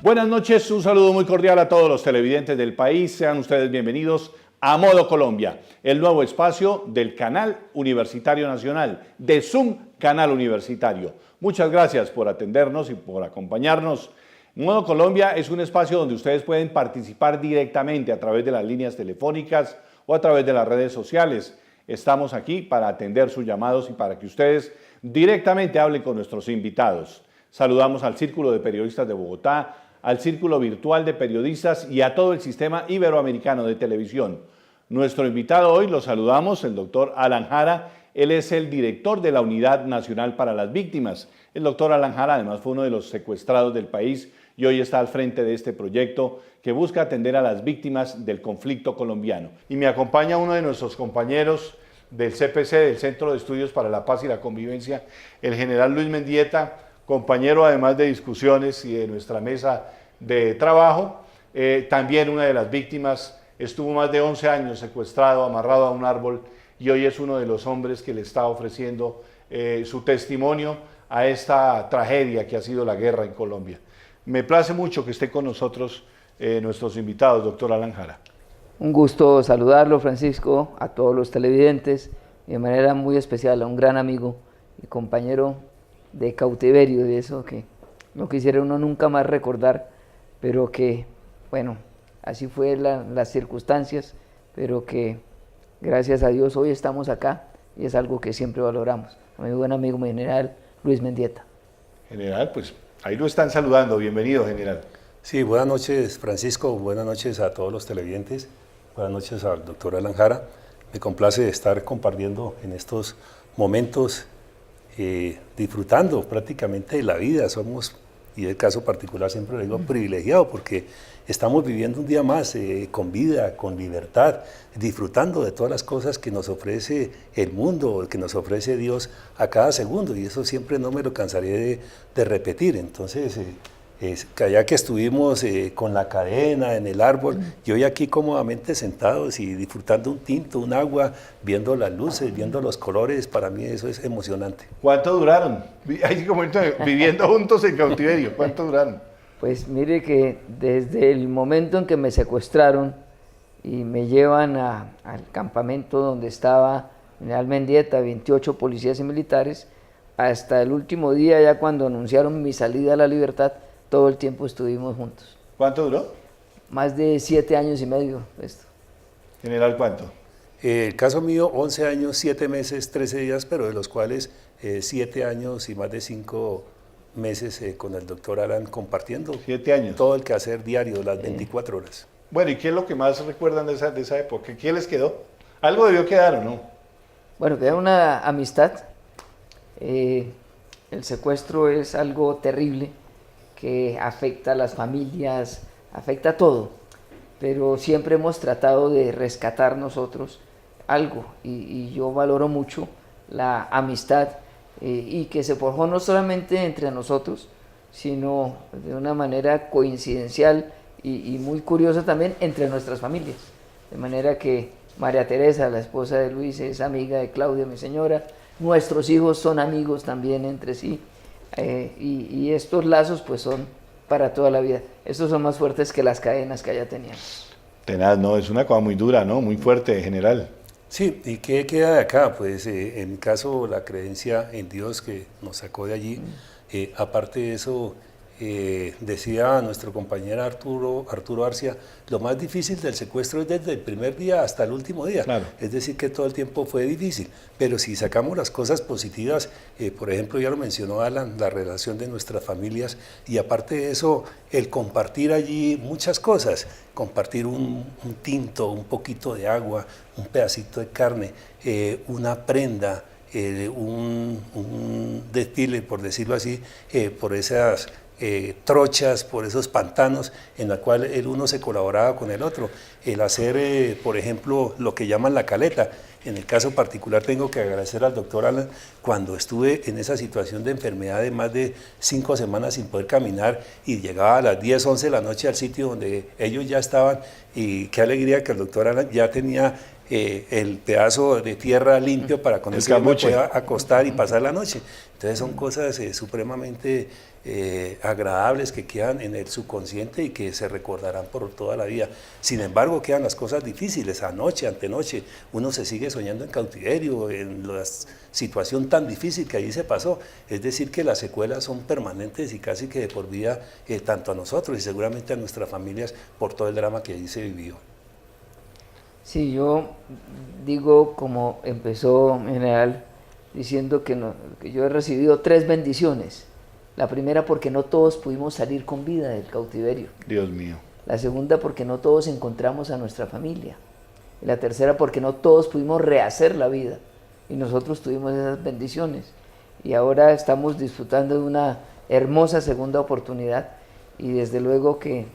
Buenas noches, un saludo muy cordial a todos los televidentes del país. Sean ustedes bienvenidos a Modo Colombia, el nuevo espacio del Canal Universitario Nacional, de Zoom Canal Universitario. Muchas gracias por atendernos y por acompañarnos. Modo Colombia es un espacio donde ustedes pueden participar directamente a través de las líneas telefónicas o a través de las redes sociales. Estamos aquí para atender sus llamados y para que ustedes directamente hablen con nuestros invitados. Saludamos al Círculo de Periodistas de Bogotá, al Círculo Virtual de Periodistas y a todo el Sistema Iberoamericano de Televisión. Nuestro invitado hoy lo saludamos, el doctor Alan Jara. Él es el director de la Unidad Nacional para las Víctimas. El doctor Alan Jara además fue uno de los secuestrados del país y hoy está al frente de este proyecto que busca atender a las víctimas del conflicto colombiano. Y me acompaña uno de nuestros compañeros del CPC, del Centro de Estudios para la Paz y la Convivencia, el general Luis Mendieta, compañero además de discusiones y de nuestra mesa de trabajo. También una de las víctimas, estuvo más de 11 años secuestrado, amarrado a un árbol, y hoy es uno de los hombres que le está ofreciendo su testimonio a esta tragedia que ha sido la guerra en Colombia. Me place mucho que esté con nosotros nuestros invitados, doctor Alan Jara. Un gusto saludarlo, Francisco, a todos los televidentes, y de manera muy especial a un gran amigo y compañero de cautiverio, de eso que no quisiera uno nunca más recordar, pero que, bueno, así fue las circunstancias, pero que gracias a Dios hoy estamos acá y es algo que siempre valoramos. A mi buen amigo, mi general Luis Mendieta. General, pues ahí lo están saludando. Bienvenido, general. Sí, buenas noches, Francisco, buenas noches a todos los televidentes, buenas noches al doctor Alan Jara. Me complace estar compartiendo en estos momentos, disfrutando prácticamente de la vida. Somos, y en el caso particular siempre lo digo, privilegiados porque estamos viviendo un día más con vida, con libertad, disfrutando de todas las cosas que nos ofrece el mundo, que nos ofrece Dios a cada segundo, y eso siempre no me lo cansaré de repetir. Entonces, allá que estuvimos con la cadena en el árbol, y hoy aquí cómodamente sentados y disfrutando un tinto, un agua, viendo las luces, viendo los colores, para mí eso es emocionante. ¿Cuánto duraron? Ahí como viviendo juntos en cautiverio, ¿cuánto duraron? Pues mire que desde el momento en que me secuestraron y me llevan al campamento donde estaba General Mendieta, 28 policías y militares, hasta el último día, ya cuando anunciaron mi salida a la libertad, todo el tiempo estuvimos juntos. ¿Cuánto duró? Más de 7 años y medio esto. General, ¿cuánto? El caso mío, 11 años, 7 meses, 13 días, pero de los cuales 7 años y más de 5 meses con el doctor Alan compartiendo 7 años. Todo el quehacer diario, las 24 horas. Bueno, ¿y qué es lo que más recuerdan de esa época? ¿Qué les quedó? ¿Algo debió quedar o no? Bueno, queda una amistad. El secuestro es algo terrible que afecta a las familias, afecta a todo, pero siempre hemos tratado de rescatar nosotros algo, y yo valoro mucho la amistad y que se forjó no solamente entre nosotros, sino de una manera coincidencial y muy curiosa también entre nuestras familias, de manera que María Teresa, la esposa de Luis, es amiga de Claudia, mi señora, nuestros hijos son amigos también entre sí. Y estos lazos pues son para toda la vida. Estos son más fuertes que las cadenas que allá teníamos. Tenaz, no, es una cosa muy dura, ¿no? Muy fuerte, general. Sí, ¿y qué queda de acá? Pues en mi caso la creencia en Dios que nos sacó de allí. Aparte de eso, decía nuestro compañero Arturo Arcia, lo más difícil del secuestro es desde el primer día hasta el último día. Claro. Es decir, que todo el tiempo fue difícil, pero si sacamos las cosas positivas, por ejemplo, ya lo mencionó Alan, la relación de nuestras familias, y aparte de eso, el compartir allí muchas cosas, compartir un tinto, un poquito de agua, un pedacito de carne, una prenda, un destile, por decirlo así, por esas trochas, por esos pantanos en la cual el uno se colaboraba con el otro, el hacer, por ejemplo, lo que llaman la caleta. En el caso particular tengo que agradecer al doctor Alan, cuando estuve en esa situación de enfermedad de más de 5 semanas sin poder caminar y llegaba a las 10, 11 de la noche al sitio donde ellos ya estaban, y qué alegría que el doctor Alan ya tenía el pedazo de tierra limpio para con El eso yo me cambuche. pueda acostar y pasar la noche. Entonces son cosas supremamente agradables que quedan en el subconsciente y que se recordarán por toda la vida. Sin embargo, quedan las cosas difíciles, anoche, antenoche, uno se sigue soñando en cautiverio, en la situación tan difícil que allí se pasó. Es decir, que las secuelas son permanentes y casi que de por vida, tanto a nosotros y seguramente a nuestras familias, por todo el drama que allí se vivió. Sí, yo digo como empezó en general diciendo que, que yo he recibido 3 bendiciones. La primera porque no todos pudimos salir con vida del cautiverio. Dios mío. La segunda porque no todos encontramos a nuestra familia. Y la tercera porque no todos pudimos rehacer la vida. Y nosotros tuvimos esas bendiciones. Y ahora estamos disfrutando de una hermosa segunda oportunidad. Y desde luego que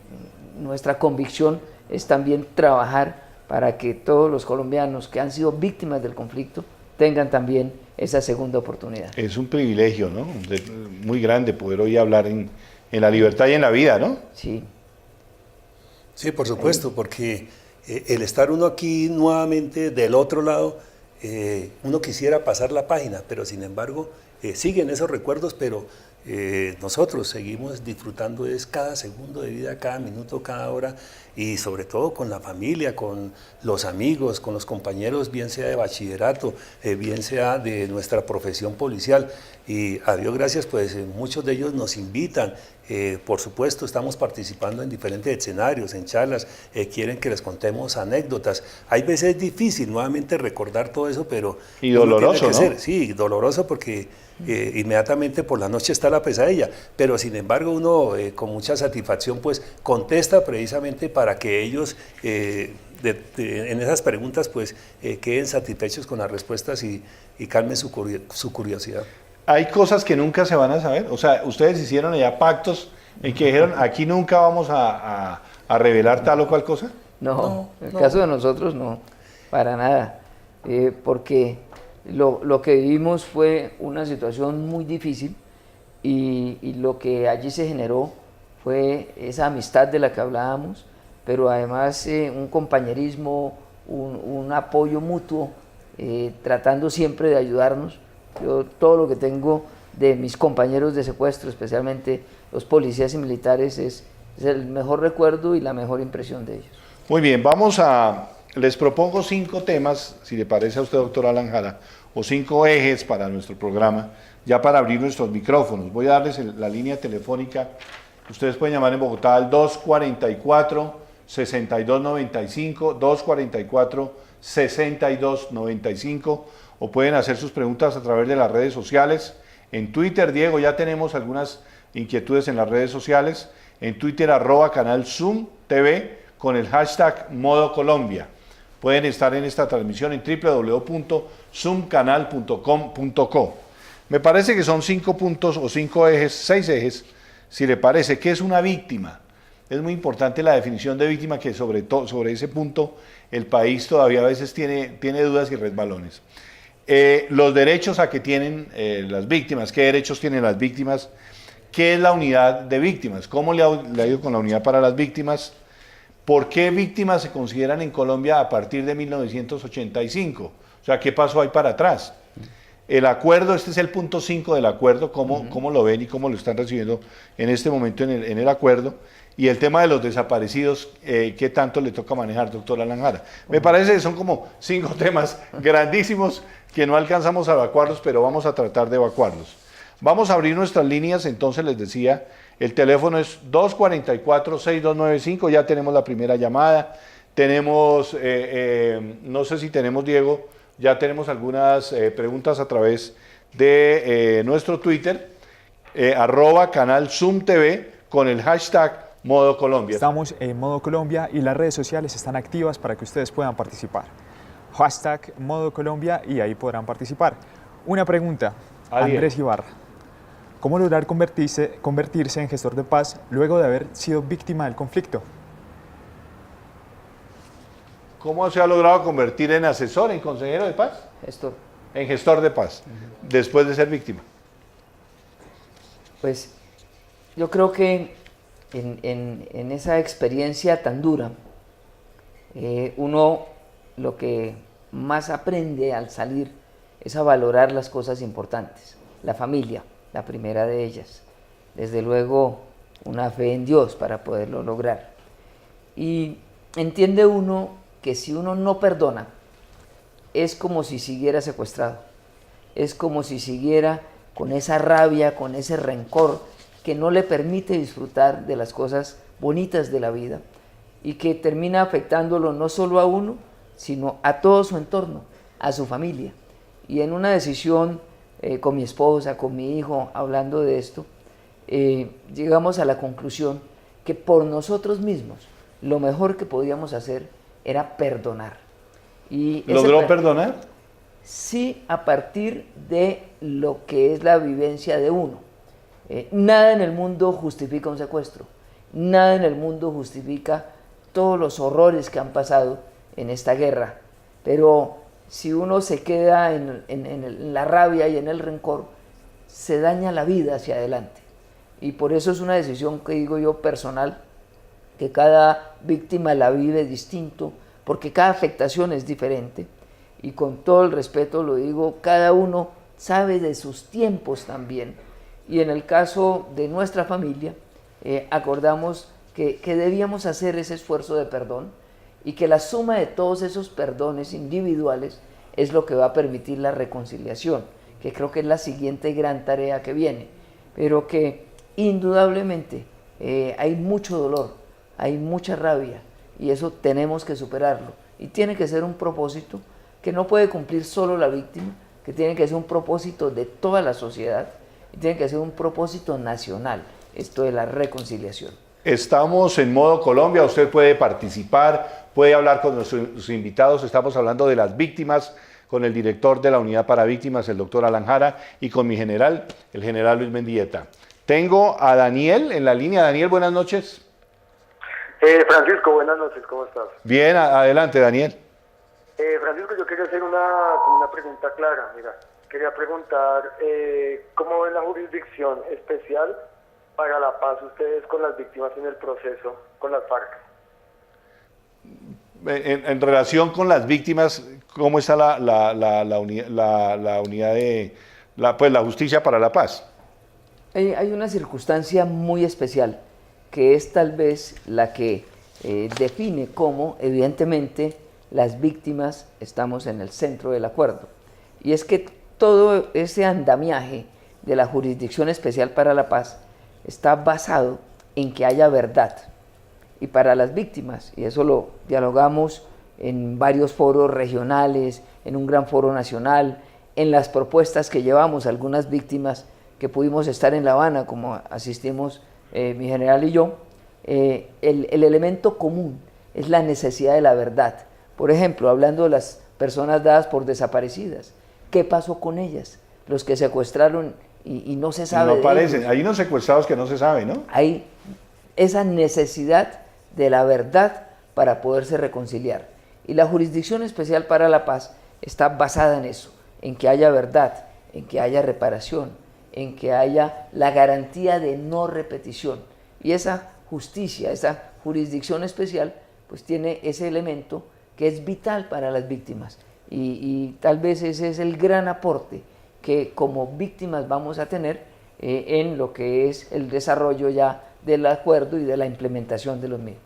nuestra convicción es también trabajar para que todos los colombianos que han sido víctimas del conflicto tengan también esa segunda oportunidad. Es un privilegio, ¿no? Muy grande poder hoy hablar en la libertad y en la vida, ¿no? Sí. Sí, por supuesto, porque el estar uno aquí nuevamente del otro lado, uno quisiera pasar la página, pero sin embargo siguen esos recuerdos, pero nosotros seguimos disfrutando es cada segundo de vida, cada minuto, cada hora, y sobre todo con la familia, con los amigos, con los compañeros, bien sea de bachillerato, bien sea de nuestra profesión policial. Y a Dios gracias, pues muchos de ellos nos invitan. Por supuesto, estamos participando en diferentes escenarios, en charlas, quieren que les contemos anécdotas. Hay veces es difícil nuevamente recordar todo eso, pero... Y doloroso, ¿no? Sí, doloroso porque inmediatamente por la noche está la pesadilla, pero sin embargo uno con mucha satisfacción pues contesta precisamente para que ellos en esas preguntas pues queden satisfechos con las respuestas y calmen su curiosidad. Hay cosas que nunca se van a saber. O sea, ustedes hicieron allá pactos en que dijeron, aquí nunca vamos a revelar tal o cual cosa. No, en el caso de nosotros no, para nada, porque lo que vivimos fue una situación muy difícil y lo que allí se generó fue esa amistad de la que hablábamos, pero además un compañerismo, un apoyo mutuo, tratando siempre de ayudarnos. Yo todo lo que tengo de mis compañeros de secuestro, especialmente los policías y militares, es el mejor recuerdo y la mejor impresión de ellos. Muy bien, les propongo 5 temas, si le parece a usted, doctor Alan Jara, o 5 ejes para nuestro programa, ya para abrir nuestros micrófonos. Voy a darles la línea telefónica. Ustedes pueden llamar en Bogotá al 244-6295, 244-6295, o pueden hacer sus preguntas a través de las redes sociales. En Twitter, Diego, ya tenemos algunas inquietudes en las redes sociales. En Twitter, @canal Zoom TV, con el hashtag Modo Colombia. Pueden estar en esta transmisión en www.zoomcanal.com.co. Me parece que son 5 puntos o 5 ejes, 6 ejes, si le parece. ¿Qué es una víctima? Es muy importante la definición de víctima, que sobre ese punto el país todavía a veces tiene dudas y resbalones. Los derechos a que tienen las víctimas, qué derechos tienen las víctimas, qué es la unidad de víctimas, cómo le ha ido con la unidad para las víctimas, por qué víctimas se consideran en Colombia a partir de 1985, o sea, qué pasó ahí para atrás. El acuerdo, este es el punto 5 del acuerdo, cómo lo ven y cómo lo están recibiendo en este momento en el acuerdo, y el tema de los desaparecidos, qué tanto le toca manejar, doctor Alan Jara. Me parece que son como 5 temas grandísimos que no alcanzamos a evacuarlos, pero vamos a tratar de evacuarlos. Vamos a abrir nuestras líneas, entonces les decía, el teléfono es 244-6295, ya tenemos la primera llamada, tenemos, no sé si tenemos, Diego, ya tenemos algunas preguntas a través de nuestro Twitter, @canal Zoom TV, con el hashtag Modo Colombia. Estamos en Modo Colombia y las redes sociales están activas para que ustedes puedan participar. Hashtag Modo Colombia y ahí podrán participar. Una pregunta, Andrés Ibarra. ¿Cómo lograr convertirse en gestor de paz luego de haber sido víctima del conflicto? ¿Cómo se ha logrado convertir en asesor, en consejero de paz? Gestor. En gestor de paz, después de ser víctima. Pues yo creo que en esa experiencia tan dura, uno lo que más aprende al salir es a valorar las cosas importantes. La familia, la primera de ellas. Desde luego, una fe en Dios para poderlo lograr. Y entiende uno que si uno no perdona, es como si siguiera secuestrado. Es como si siguiera con esa rabia, con ese rencor que no le permite disfrutar de las cosas bonitas de la vida y que termina afectándolo no solo a uno, sino a todo su entorno, a su familia. Y en una decisión con mi esposa, con mi hijo, hablando de esto, llegamos a la conclusión que por nosotros mismos lo mejor que podíamos hacer era perdonar. Y ¿Logró perdonar? Sí, a partir de lo que es la vivencia de uno. Nada en el mundo justifica un secuestro, nada en el mundo justifica todos los horrores que han pasado en esta guerra, pero si uno se queda en la rabia y en el rencor, se daña la vida hacia adelante. Y por eso es una decisión que digo yo personal, que cada víctima la vive distinto, porque cada afectación es diferente. Y con todo el respeto lo digo, cada uno sabe de sus tiempos también. Y en el caso de nuestra familia, acordamos que debíamos hacer ese esfuerzo de perdón y que la suma de todos esos perdones individuales es lo que va a permitir la reconciliación, que creo que es la siguiente gran tarea que viene, pero que indudablemente hay mucho dolor, hay mucha rabia y eso tenemos que superarlo. Y tiene que ser un propósito que no puede cumplir solo la víctima, que tiene que ser un propósito de toda la sociedad y tiene que ser un propósito nacional, esto de la reconciliación. Estamos en Modo Colombia, usted puede participar, puede hablar con nuestros invitados, estamos hablando de las víctimas, con el director de la Unidad para Víctimas, el doctor Alan Jara, y con mi general, el general Luis Mendieta. Tengo a Daniel en la línea. Daniel, buenas noches. Francisco, buenas noches, ¿cómo estás? Bien, adelante, Daniel. Francisco, yo quería hacer una pregunta clara. Mira, quería preguntar, ¿cómo ven la jurisdicción especial para la paz ustedes con las víctimas en el proceso con las FARC? En relación con las víctimas, ¿cómo está la unidad de la justicia para la paz? Hay una circunstancia muy especial que es tal vez la que define cómo, evidentemente, las víctimas estamos en el centro del acuerdo. Y es que todo ese andamiaje de la Jurisdicción Especial para la Paz está basado en que haya verdad. Y para las víctimas, y eso lo dialogamos en varios foros regionales, en un gran foro nacional, en las propuestas que llevamos a algunas víctimas que pudimos estar en La Habana, como asistimos mi general y yo, el elemento común es la necesidad de la verdad. Por ejemplo, hablando de las personas dadas por desaparecidas, ¿qué pasó con ellas? Los que secuestraron y no se sabe. No aparecen, hay unos secuestrados que no se sabe, ¿no? Hay esa necesidad de la verdad para poderse reconciliar. Y la Jurisdicción Especial para la Paz está basada en eso, en que haya verdad, en que haya reparación, en que haya la garantía de no repetición. Y esa justicia, esa jurisdicción especial, pues tiene ese elemento que es vital para las víctimas. Y tal vez ese es el gran aporte que como víctimas vamos a tener en lo que es el desarrollo ya del acuerdo y de la implementación de los mismos.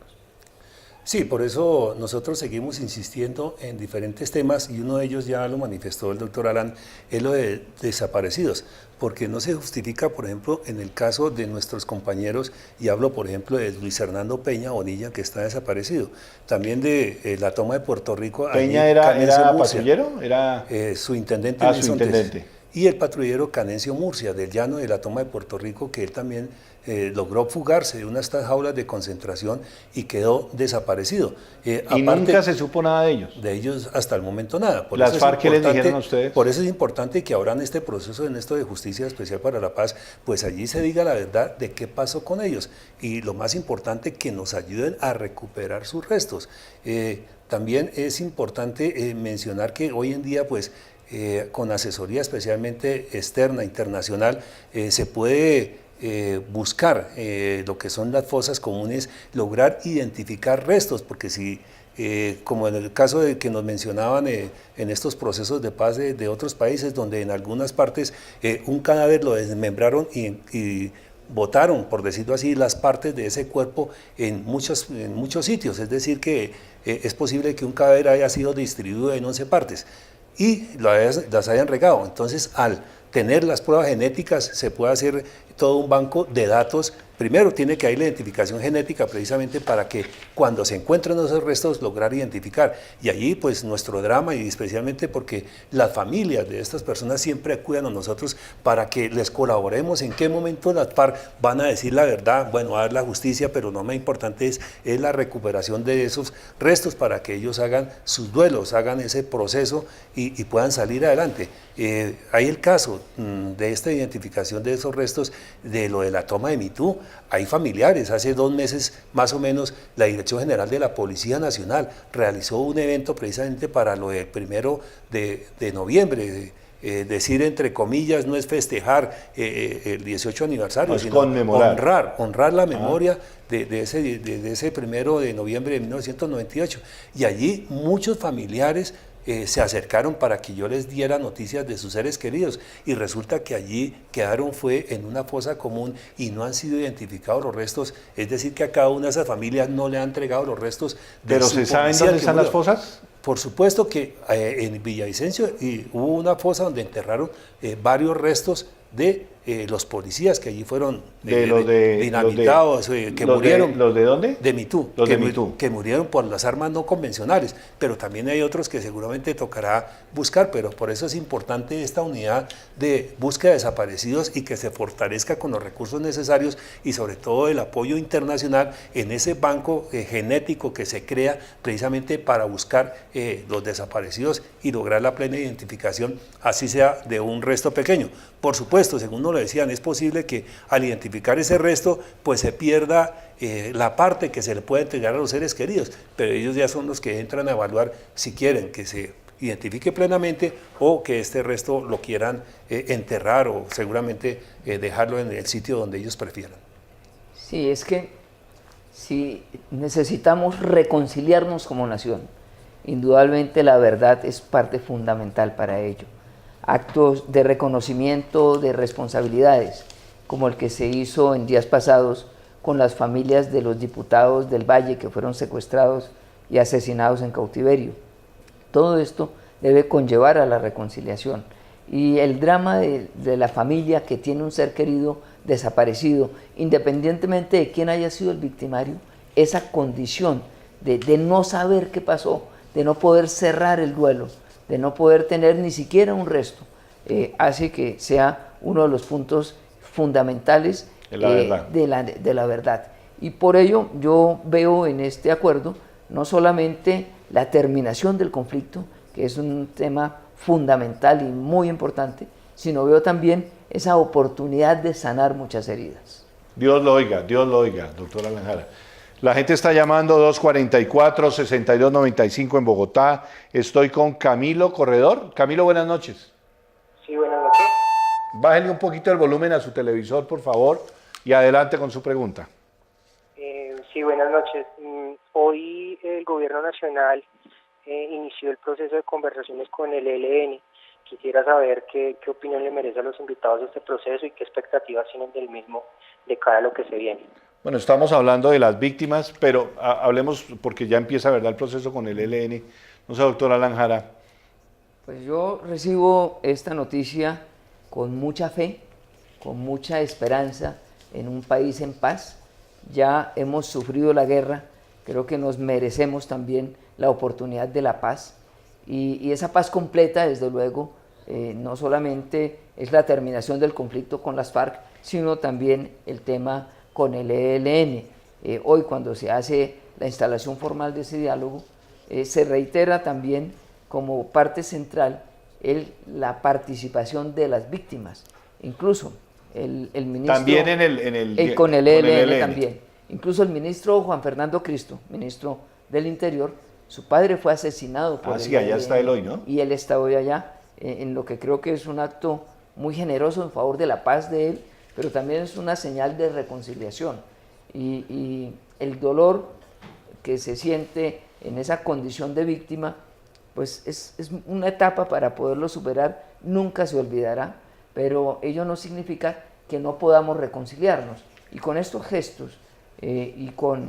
Sí, por eso nosotros seguimos insistiendo en diferentes temas y uno de ellos ya lo manifestó el doctor Alan, es lo de desaparecidos, porque no se justifica, por ejemplo, en el caso de nuestros compañeros, y hablo, por ejemplo, de Luis Hernando Peña Bonilla, que está desaparecido, también de la toma de Puerto Rico. ¿Peña era patrullero? Era su intendente. Su intendente. Y el patrullero Canencio Murcia, del llano de la toma de Puerto Rico, que él también logró fugarse de una de estas jaulas de concentración y quedó desaparecido. ¿Y aparte, nunca se supo nada de ellos? De ellos hasta el momento nada. Por ¿Las FARC qué les dijeron a ustedes? Por eso es importante que ahora en este proceso, en esto de Justicia Especial para la Paz, pues allí se diga la verdad de qué pasó con ellos. Y lo más importante, que nos ayuden a recuperar sus restos. También es importante mencionar que hoy en día, pues, con asesoría especialmente externa, internacional, se puede buscar lo que son las fosas comunes, lograr identificar restos, porque si como en el caso de que nos mencionaban en estos procesos de paz de otros países, donde en algunas partes un cadáver lo desmembraron y botaron, por decirlo así, las partes de ese cuerpo en muchos sitios. Es decir, que es posible que un cadáver haya sido distribuido en 11 partes y las hayan regado. Entonces, al tener las pruebas genéticas, se puede hacer todo un banco de datos. Primero tiene que haber la identificación genética precisamente para que cuando se encuentren esos restos lograr identificar. Y allí pues nuestro drama, y especialmente porque las familias de estas personas siempre acuden a nosotros para que les colaboremos en qué momento las FARC van a decir la verdad, bueno, a dar la justicia, pero lo más importante es la recuperación de esos restos para que ellos hagan sus duelos, hagan ese proceso y puedan salir adelante. Hay el caso de esta identificación de esos restos, de lo de la toma de Mitú. Hay familiares. Hace 2 meses más o menos la Dirección General de la Policía Nacional realizó un evento precisamente para lo del 1 de noviembre. Decir entre comillas no es festejar el 18 aniversario, es sino conmemorar. honrar la memoria de ese 1 de noviembre de 1998. Y allí muchos familiares se acercaron para que yo les diera noticias de sus seres queridos, y resulta que allí quedaron fue en una fosa común y no han sido identificados los restos. Es decir, que a cada una de esas familias no le han entregado los restos de ¿Pero su se saben policía dónde que están murió. las fosas? Por supuesto que en Villavicencio hubo una fosa donde enterraron varios restos de los policías que allí fueron dinamitados, que murieron. ¿Los de dónde? De Mitú. Los de Mitú. Que murieron por las armas no convencionales, pero también hay otros que seguramente tocará buscar, pero por eso es importante esta unidad de búsqueda de desaparecidos y que se fortalezca con los recursos necesarios y sobre todo el apoyo internacional en ese banco genético que se crea precisamente para buscar los desaparecidos y lograr la plena identificación, así sea de un resto pequeño. Por supuesto, según nos lo decían, es posible que al identificar ese resto, pues se pierda la parte que se le puede entregar a los seres queridos, pero ellos ya son los que entran a evaluar si quieren que se identifique plenamente o que este resto lo quieran enterrar o seguramente dejarlo en el sitio donde ellos prefieran. Sí, es que si necesitamos reconciliarnos como nación, indudablemente la verdad es parte fundamental para ello. Actos de reconocimiento de responsabilidades, como el que se hizo en días pasados con las familias de los diputados del Valle que fueron secuestrados y asesinados en cautiverio. Todo esto debe conllevar a la reconciliación. Y el drama de la familia que tiene un ser querido desaparecido, independientemente de quién haya sido el victimario, esa condición de no saber qué pasó, de no poder cerrar el duelo, de no poder tener ni siquiera un resto, hace que sea uno de los puntos fundamentales de la verdad. Y por ello yo veo en este acuerdo no solamente la terminación del conflicto, que es un tema fundamental y muy importante, sino veo también esa oportunidad de sanar muchas heridas. Dios lo oiga, doctora Lanjara. La gente está llamando 244-6295 en Bogotá. Estoy con Camilo Corredor. Camilo, buenas noches. Sí, buenas noches. Bájele un poquito el volumen a su televisor, por favor, y adelante con su pregunta. Sí, buenas noches. Hoy el Gobierno Nacional inició el proceso de conversaciones con el ELN. Quisiera saber qué opinión le merece a los invitados de este proceso y qué expectativas tienen del mismo de cara a lo que se viene. Bueno, estamos hablando de las víctimas, pero hablemos porque ya empieza, ¿verdad?, el proceso con el ELN. No sé, doctora Lanjara. Pues yo recibo esta noticia con mucha fe, con mucha esperanza en un país en paz. Ya hemos sufrido la guerra, creo que nos merecemos también la oportunidad de la paz. Y esa paz completa, desde luego, no solamente es la terminación del conflicto con las FARC, sino también el tema con el ELN. Hoy, cuando se hace la instalación formal de ese diálogo, se reitera también como parte central la participación de las víctimas. Incluso el ministro... También con el ELN también. Incluso el ministro Juan Fernando Cristo, ministro del Interior, su padre fue asesinado por el sí, allá ELN, está él hoy, ¿no? Y él está hoy allá, en lo que creo que es un acto muy generoso en favor de la paz de él, pero también es una señal de reconciliación. Y el dolor que se siente en esa condición de víctima, pues es una etapa para poderlo superar, nunca se olvidará, pero ello no significa que no podamos reconciliarnos. Y con estos gestos y con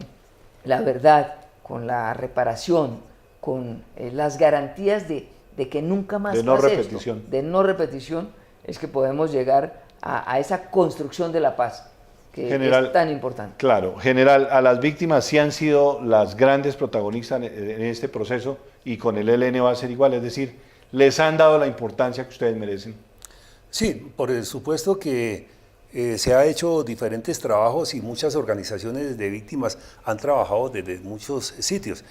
la verdad, con la reparación, con las garantías de que nunca más de no pase repetición. esto, de no repetición, es que podemos llegar a esa construcción de la paz que General, es tan importante. Claro, general, a las víctimas sí han sido las grandes protagonistas en este proceso y con el ELN va a ser igual, es decir, les han dado la importancia que ustedes merecen. Sí, por supuesto que se ha hecho diferentes trabajos y muchas organizaciones de víctimas han trabajado desde muchos sitios.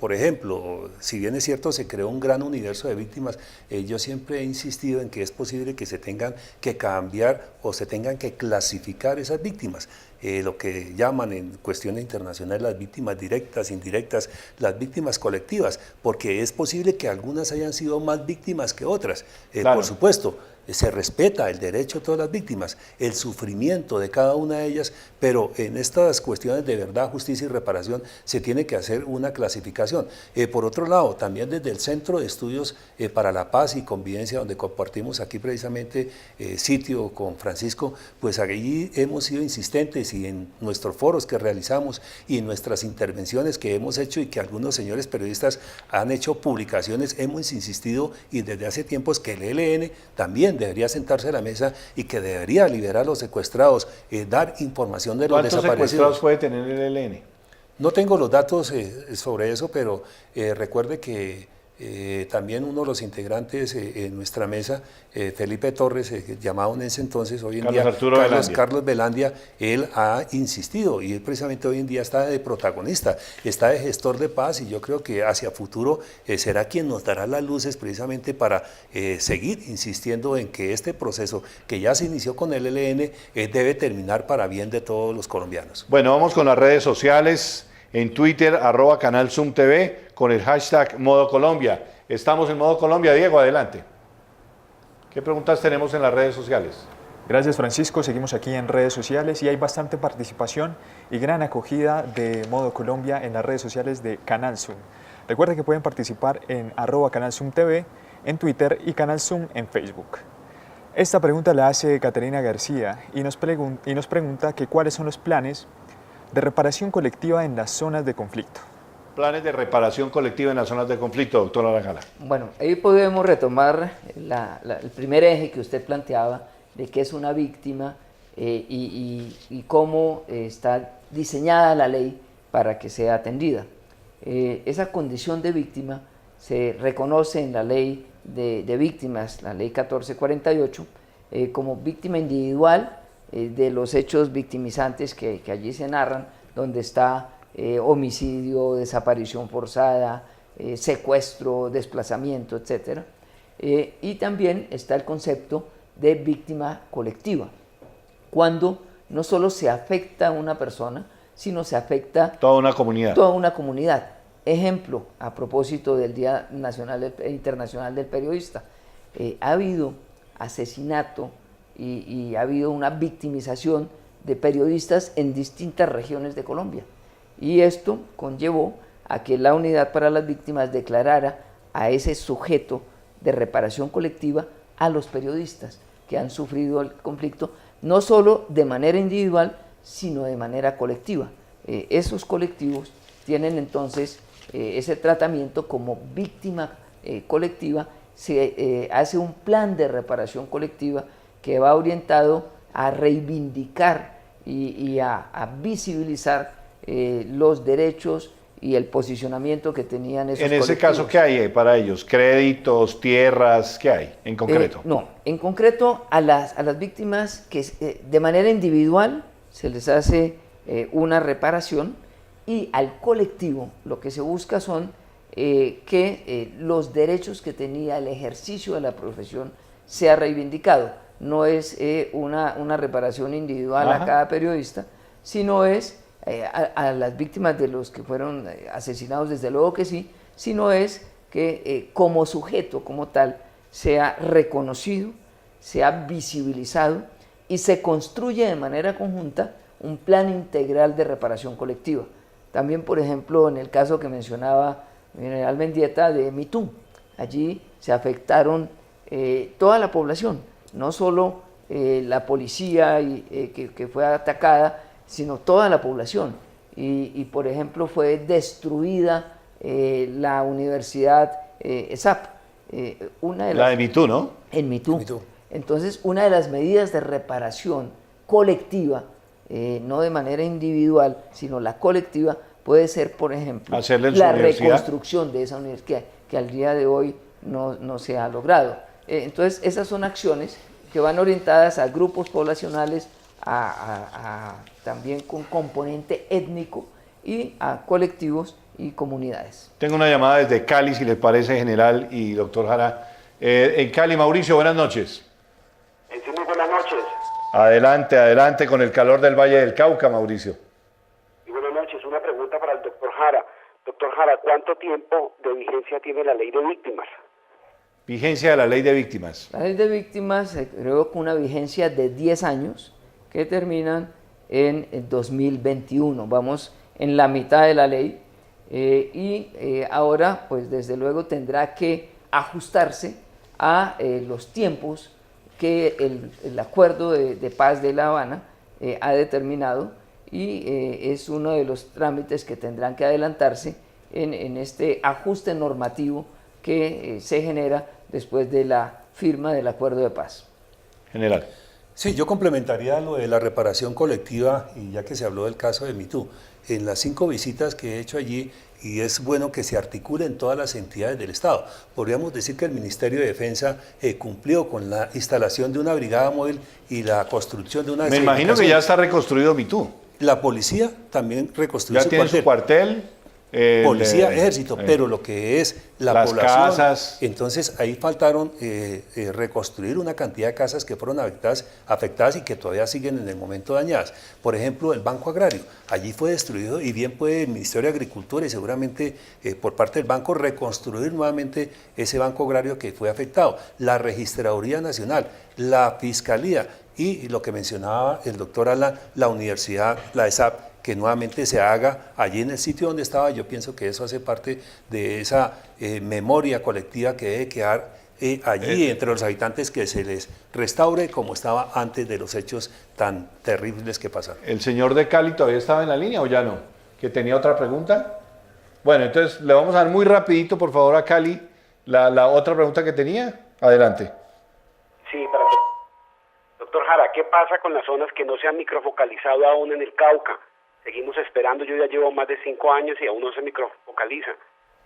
Por ejemplo, si bien es cierto, se creó un gran universo de víctimas, yo siempre he insistido en que es posible que se tengan que cambiar o se tengan que clasificar esas víctimas. Lo que llaman en cuestiones internacionales las víctimas directas, indirectas, las víctimas colectivas, porque es posible que algunas hayan sido más víctimas que otras, Claro. por supuesto. Se respeta el derecho de todas las víctimas, el sufrimiento de cada una de ellas, pero en estas cuestiones de verdad, justicia y reparación se tiene que hacer una clasificación. Por otro lado, también desde el Centro de Estudios para la Paz y Convivencia, donde compartimos aquí precisamente sitio con Francisco, pues allí hemos sido insistentes y en nuestros foros que realizamos y en nuestras intervenciones que hemos hecho y que algunos señores periodistas han hecho publicaciones, hemos insistido y desde hace tiempos que el ELN también debería sentarse a la mesa y que debería liberar a los secuestrados, dar información de los ¿Cuántos desaparecidos. secuestrados puede tener el ELN? No tengo los datos sobre eso, pero recuerde que también uno de los integrantes en nuestra mesa, Felipe Torres, llamado en ese entonces, hoy en Carlos día Arturo Velandia. Carlos Velandia, él ha insistido y él precisamente hoy en día está de protagonista, está de gestor de paz y yo creo que hacia futuro será quien nos dará las luces precisamente para seguir insistiendo en que este proceso que ya se inició con el ELN debe terminar para bien de todos los colombianos. Bueno, vamos con las redes sociales. En Twitter, @Canal Zoom TV, con el hashtag Modo Colombia. Estamos en Modo Colombia. Diego, adelante. ¿Qué preguntas tenemos en las redes sociales? Gracias, Francisco. Seguimos aquí en redes sociales y hay bastante participación y gran acogida de Modo Colombia en las redes sociales de Canal Zoom. Recuerden que pueden participar en @Canal Zoom TV en Twitter y Canal Zoom en Facebook. Esta pregunta la hace Caterina García y nos pregunta que cuáles son los planes de reparación colectiva en las zonas de conflicto. Planes de reparación colectiva en las zonas de conflicto, doctora Aranjala. Bueno, ahí podemos retomar el primer eje que usted planteaba de qué es una víctima y cómo está diseñada la ley para que sea atendida. Esa condición de víctima se reconoce en la ley de víctimas, la ley 1448, como víctima individual de los hechos victimizantes que allí se narran, donde está homicidio, desaparición forzada, secuestro, desplazamiento, etc. Y también está el concepto de víctima colectiva, cuando no solo se afecta a una persona, sino se afecta Toda una comunidad. toda una comunidad. Ejemplo, a propósito del Día Internacional del Periodista, ha habido asesinato y ha habido una victimización de periodistas en distintas regiones de Colombia. Y esto conllevó a que la Unidad para las Víctimas declarara a ese sujeto de reparación colectiva a los periodistas que han sufrido el conflicto, no solo de manera individual, sino de manera colectiva. Esos colectivos tienen entonces ese tratamiento como víctima colectiva. Se hace un plan de reparación colectiva que va orientado a reivindicar y a visibilizar los derechos y el posicionamiento que tenían esos colectivos. En ese caso, ¿qué hay para ellos? ¿Créditos, tierras? ¿Qué hay en concreto? No, en concreto a las víctimas que de manera individual se les hace una reparación y al colectivo lo que se busca son que los derechos que tenía el ejercicio de la profesión sea reivindicado. No es una reparación individual a cada periodista, sino es a las víctimas de los que fueron asesinados, desde luego que sí, sino es que como sujeto, como tal, sea reconocido, sea visibilizado y se construye de manera conjunta un plan integral de reparación colectiva. También, por ejemplo, en el caso que mencionaba el general Mendieta de MeToo, allí se afectaron toda la población, no solo la policía que fue atacada, sino toda la población. Y por ejemplo, fue destruida la universidad ESAP. La de MeToo, ¿no? En MeToo. Entonces, una de las medidas de reparación colectiva, no de manera individual, sino la colectiva, puede ser, por ejemplo, la reconstrucción de esa universidad, que al día de hoy no se ha logrado. Entonces, esas son acciones que van orientadas a grupos poblacionales, también con componente étnico, y a colectivos y comunidades. Tengo una llamada desde Cali, si les parece, general y doctor Jara. En Cali, Mauricio, buenas noches. Sí, muy buenas noches. Adelante, adelante con el calor del Valle del Cauca, Mauricio. Y buenas noches, una pregunta para el doctor Jara. Doctor Jara, ¿cuánto tiempo de vigencia tiene la ley de víctimas? Vigencia de la ley de víctimas. La ley de víctimas se creó con una vigencia de 10 años que terminan en el 2021. Vamos en la mitad de la ley ahora, pues desde luego tendrá que ajustarse a los tiempos que el acuerdo de paz de La Habana ha determinado, y es uno de los trámites que tendrán que adelantarse en este ajuste normativo que se genera después de la firma del acuerdo de paz. General. Sí, yo complementaría lo de la reparación colectiva, y ya que se habló del caso de MeToo, en las 5 visitas que he hecho allí, y es bueno que se articulen todas las entidades del Estado. Podríamos decir que el Ministerio de Defensa cumplió con la instalación de una brigada móvil y la construcción de una... Me imagino que ya está reconstruido MeToo. La policía también reconstruyó su cuartel. Ya tiene su cuartel. Policía, ejército, pero lo que es la población, casas. Entonces ahí faltaron reconstruir una cantidad de casas que fueron afectadas y que todavía siguen en el momento dañadas. Por ejemplo, el Banco Agrario, allí fue destruido, y bien puede el Ministerio de Agricultura y seguramente por parte del banco reconstruir nuevamente ese Banco Agrario que fue afectado. La Registraduría Nacional, la Fiscalía y lo que mencionaba el doctor Alan, la universidad, la ESAP, que nuevamente se haga allí en el sitio donde estaba. Yo pienso que eso hace parte de esa memoria colectiva que debe quedar allí entre los habitantes, que se les restaure como estaba antes de los hechos tan terribles que pasaron. ¿El señor de Cali todavía estaba en la línea o ya no? ¿Que tenía otra pregunta? Bueno, entonces le vamos a dar muy rapidito, por favor, a Cali la otra pregunta que tenía. Adelante. Sí, para el doctor Jara, ¿qué pasa con las zonas que no se han microfocalizado aún en el Cauca? Seguimos esperando, yo ya llevo más de 5 años y aún no se microfocaliza.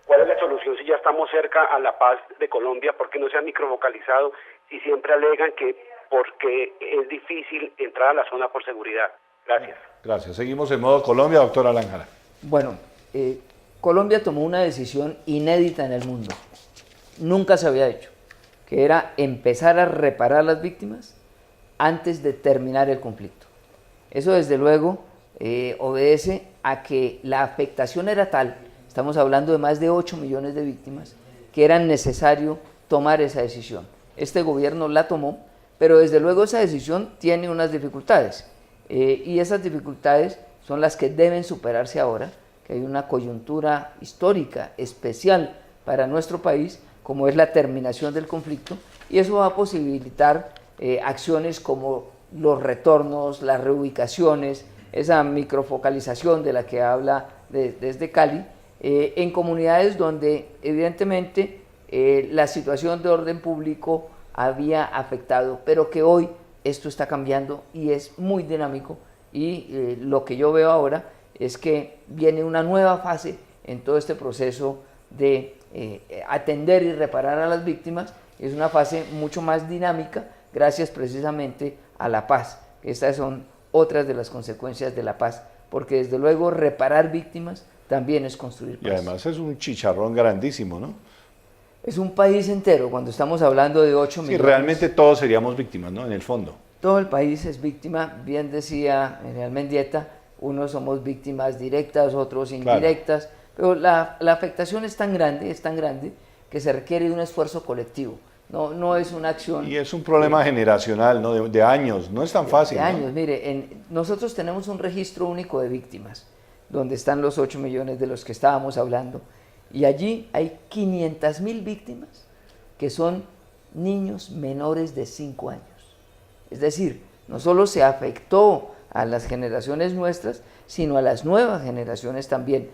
¿Cuál es la solución si ya estamos cerca a la paz de Colombia? ¿Por qué no se ha microfocalizado? Si siempre alegan que porque es difícil entrar a la zona por seguridad. Gracias. Gracias. Seguimos en modo Colombia, doctor Alan Jara. Bueno, Colombia tomó una decisión inédita en el mundo. Nunca se había hecho, que era empezar a reparar las víctimas antes de terminar el conflicto. Eso desde luego obedece a que la afectación era tal, estamos hablando de más de 8 millones de víctimas, que era necesario tomar esa decisión. Este gobierno la tomó, pero desde luego esa decisión tiene unas dificultades, y esas dificultades son las que deben superarse ahora, que hay una coyuntura histórica especial para nuestro país, como es la terminación del conflicto, y eso va a posibilitar acciones como los retornos, las reubicaciones, esa microfocalización de la que habla desde Cali, en comunidades donde evidentemente la situación de orden público había afectado, pero que hoy esto está cambiando y es muy dinámico, y lo que yo veo ahora es que viene una nueva fase en todo este proceso de atender y reparar a las víctimas. Es una fase mucho más dinámica gracias precisamente a la paz. Estas son otras de las consecuencias de la paz, porque desde luego reparar víctimas también es construir paz. Y además es un chicharrón grandísimo, ¿no? Es un país entero, cuando estamos hablando de 8 millones. Sí, realmente todos seríamos víctimas, ¿no? En el fondo. Todo el país es víctima, bien decía General Mendieta, unos somos víctimas directas, otros indirectas, claro. Pero la afectación es tan grande que se requiere de un esfuerzo colectivo. No es una acción... Y es un problema generacional, ¿no? De años, no es tan fácil. De años, ¿no? Mire, nosotros tenemos un registro único de víctimas, donde están los 8 millones de los que estábamos hablando. Y allí hay 500.000 víctimas que son niños menores de 5 años. Es decir, no solo se afectó a las generaciones nuestras, sino a las nuevas generaciones también.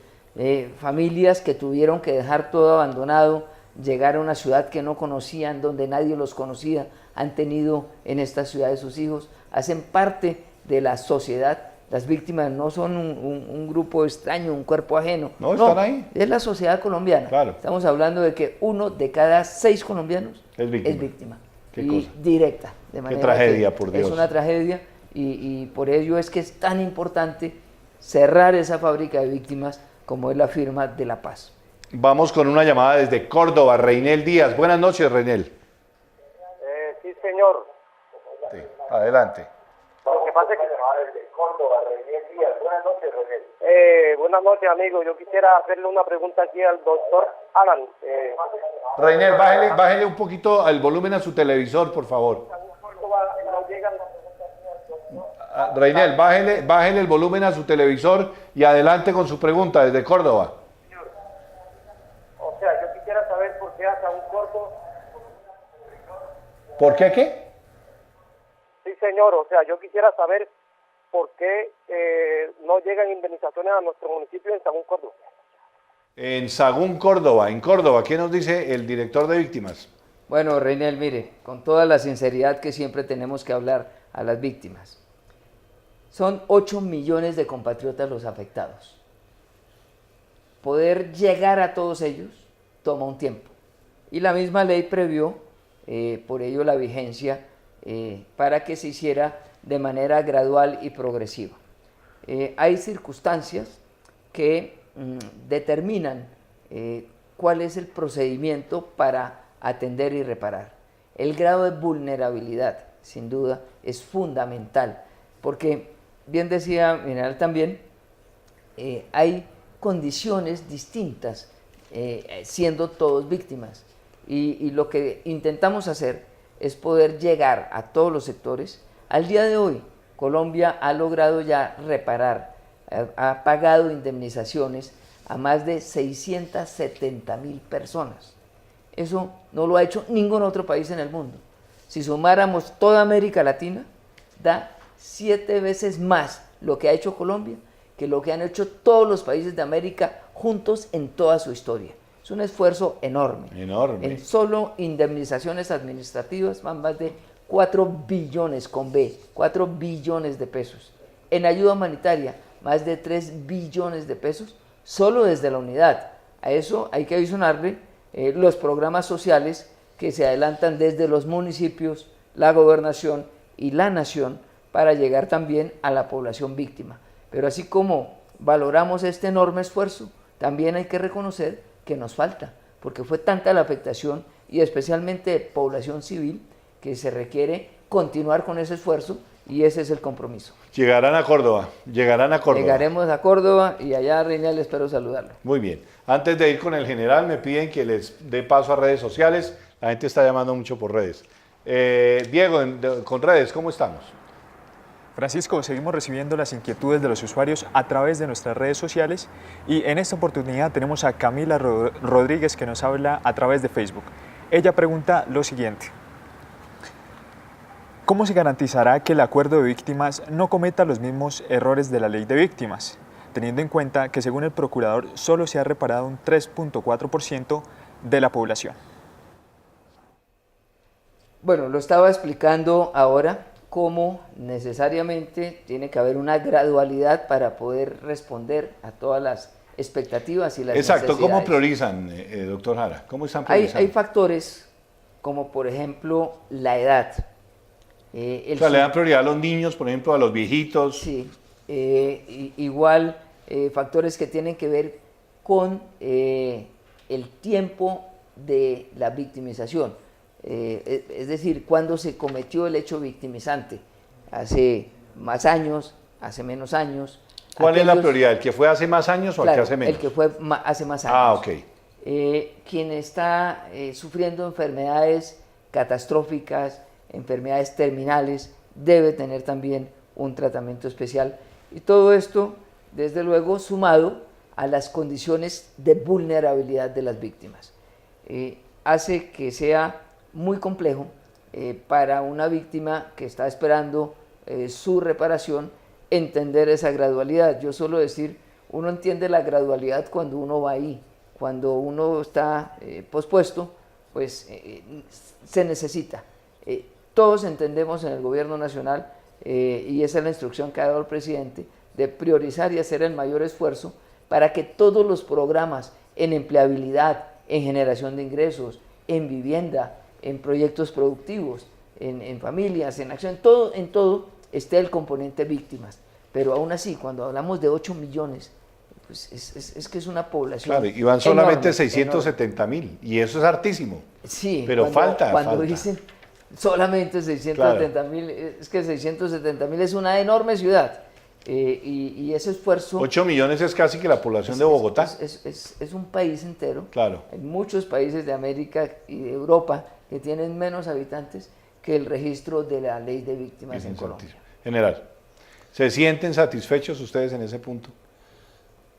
Familias que tuvieron que dejar todo abandonado, llegar a una ciudad que no conocían, donde nadie los conocía, han tenido en esta ciudad sus hijos, hacen parte de la sociedad. Las víctimas no son un grupo extraño, un cuerpo ajeno. No, están ahí. Es la sociedad colombiana. Claro. Estamos hablando de que 1 de cada 6 colombianos es víctima. es víctima. Qué Y cosa. directa. De manera Qué tragedia, que por Dios. Es una tragedia y por ello es que es tan importante cerrar esa fábrica de víctimas como es la firma de la paz. Vamos con una llamada desde Córdoba, Reinel Díaz. Buenas noches, Reinel. Sí, señor. Sí, adelante. Lo que pasa es que desde Córdoba, René Díaz. Buenas noches, René. Buenas noches, amigo. Yo quisiera hacerle una pregunta aquí al doctor Alan. Reinel, bájele un poquito el volumen a su televisor, por favor. Reinel, bájele el volumen a su televisor y adelante con su pregunta desde Córdoba. O sea, yo quisiera saber por qué hasta un corto. ¿Por qué qué? Sí, señor. O sea, yo quisiera saber por qué no llegan indemnizaciones a nuestro municipio en Sagún, Córdoba. En Sagún, Córdoba. En Córdoba, ¿qué nos dice el director de víctimas? Bueno, Reinel, mire, con toda la sinceridad que siempre tenemos que hablar a las víctimas. Son 8 millones de compatriotas los afectados. Poder llegar a todos ellos toma un tiempo. Y la misma ley previó, por ello, la vigencia para que se hiciera de manera gradual y progresiva. Hay circunstancias que determinan cuál es el procedimiento para atender y reparar. El grado de vulnerabilidad, sin duda, es fundamental, porque, bien decía Mineral también, hay condiciones distintas, siendo todos víctimas, y lo que intentamos hacer es poder llegar a todos los sectores. Al día de hoy, Colombia ha logrado ya reparar, ha pagado indemnizaciones a más de 670.000 personas. Eso no lo ha hecho ningún otro país en el mundo. Si sumáramos toda América Latina, da 7 veces más lo que ha hecho Colombia que lo que han hecho todos los países de América juntos en toda su historia. Es un esfuerzo enorme. Enorme. En solo indemnizaciones administrativas van más de 4 billones con B, 4 billones de pesos. En ayuda humanitaria, más de 3 billones de pesos, solo desde la unidad. A eso hay que adicionarle los programas sociales que se adelantan desde los municipios, la gobernación y la nación para llegar también a la población víctima. Pero así como valoramos este enorme esfuerzo, también hay que reconocer que nos falta, porque fue tanta la afectación y especialmente de población civil que se requiere continuar con ese esfuerzo y ese es el compromiso. Llegarán a Córdoba, llegarán a Córdoba. Llegaremos a Córdoba y allá, Reinel, espero saludarlo. Muy bien. Antes de ir con el general, me piden que les dé paso a redes sociales. La gente está llamando mucho por redes. Diego, con redes, ¿cómo estamos? Francisco, seguimos recibiendo las inquietudes de los usuarios a través de nuestras redes sociales y en esta oportunidad tenemos a Camila Rodríguez que nos habla a través de Facebook. Ella pregunta lo siguiente: ¿cómo se garantizará que el acuerdo de víctimas no cometa los mismos errores de la ley de víctimas, teniendo en cuenta que según el procurador solo se ha reparado un 3.4% de la población? Bueno, lo estaba explicando ahora, cómo necesariamente tiene que haber una gradualidad para poder responder a todas las expectativas y las Exacto, necesidades. ¿cómo priorizan, doctor Jara? ¿Cómo están Hay priorizando? factores como por ejemplo la edad. O sea, le dan prioridad a los niños, por ejemplo, a los viejitos. Sí, igual factores que tienen que ver con el tiempo de la victimización. Es decir, cuando se cometió el hecho victimizante, hace más años, hace menos años. ¿Cuál es la prioridad? ¿El que fue hace más años o el que hace menos? El que fue hace más años. Ah, ok. Quien está sufriendo enfermedades catastróficas, enfermedades terminales, debe tener también un tratamiento especial. Y todo esto desde luego sumado a las condiciones de vulnerabilidad de las víctimas. Hace que sea muy complejo para una víctima que está esperando su reparación entender esa gradualidad. Yo suelo decir, uno entiende la gradualidad cuando uno va ahí, cuando uno está pospuesto, pues se necesita. Todos entendemos en el gobierno nacional, y esa es la instrucción que ha dado el presidente, de priorizar y hacer el mayor esfuerzo para que todos los programas en empleabilidad, en generación de ingresos, en vivienda, en proyectos productivos, en familias, en acción, en todo esté el componente víctimas. Pero aún así, cuando hablamos de 8 millones, pues es que es una población. Claro, y van solamente enorme, 670.000, y eso es hartísimo. Sí, pero cuando dicen solamente 670.000, es que 670.000 es una enorme ciudad. Y ese esfuerzo... 8 millones es casi que la población de Bogotá. Es un país entero. Claro. Hay muchos países de América y de Europa que tienen menos habitantes que el registro de la ley de víctimas en Colombia. General, ¿se sienten satisfechos ustedes en ese punto?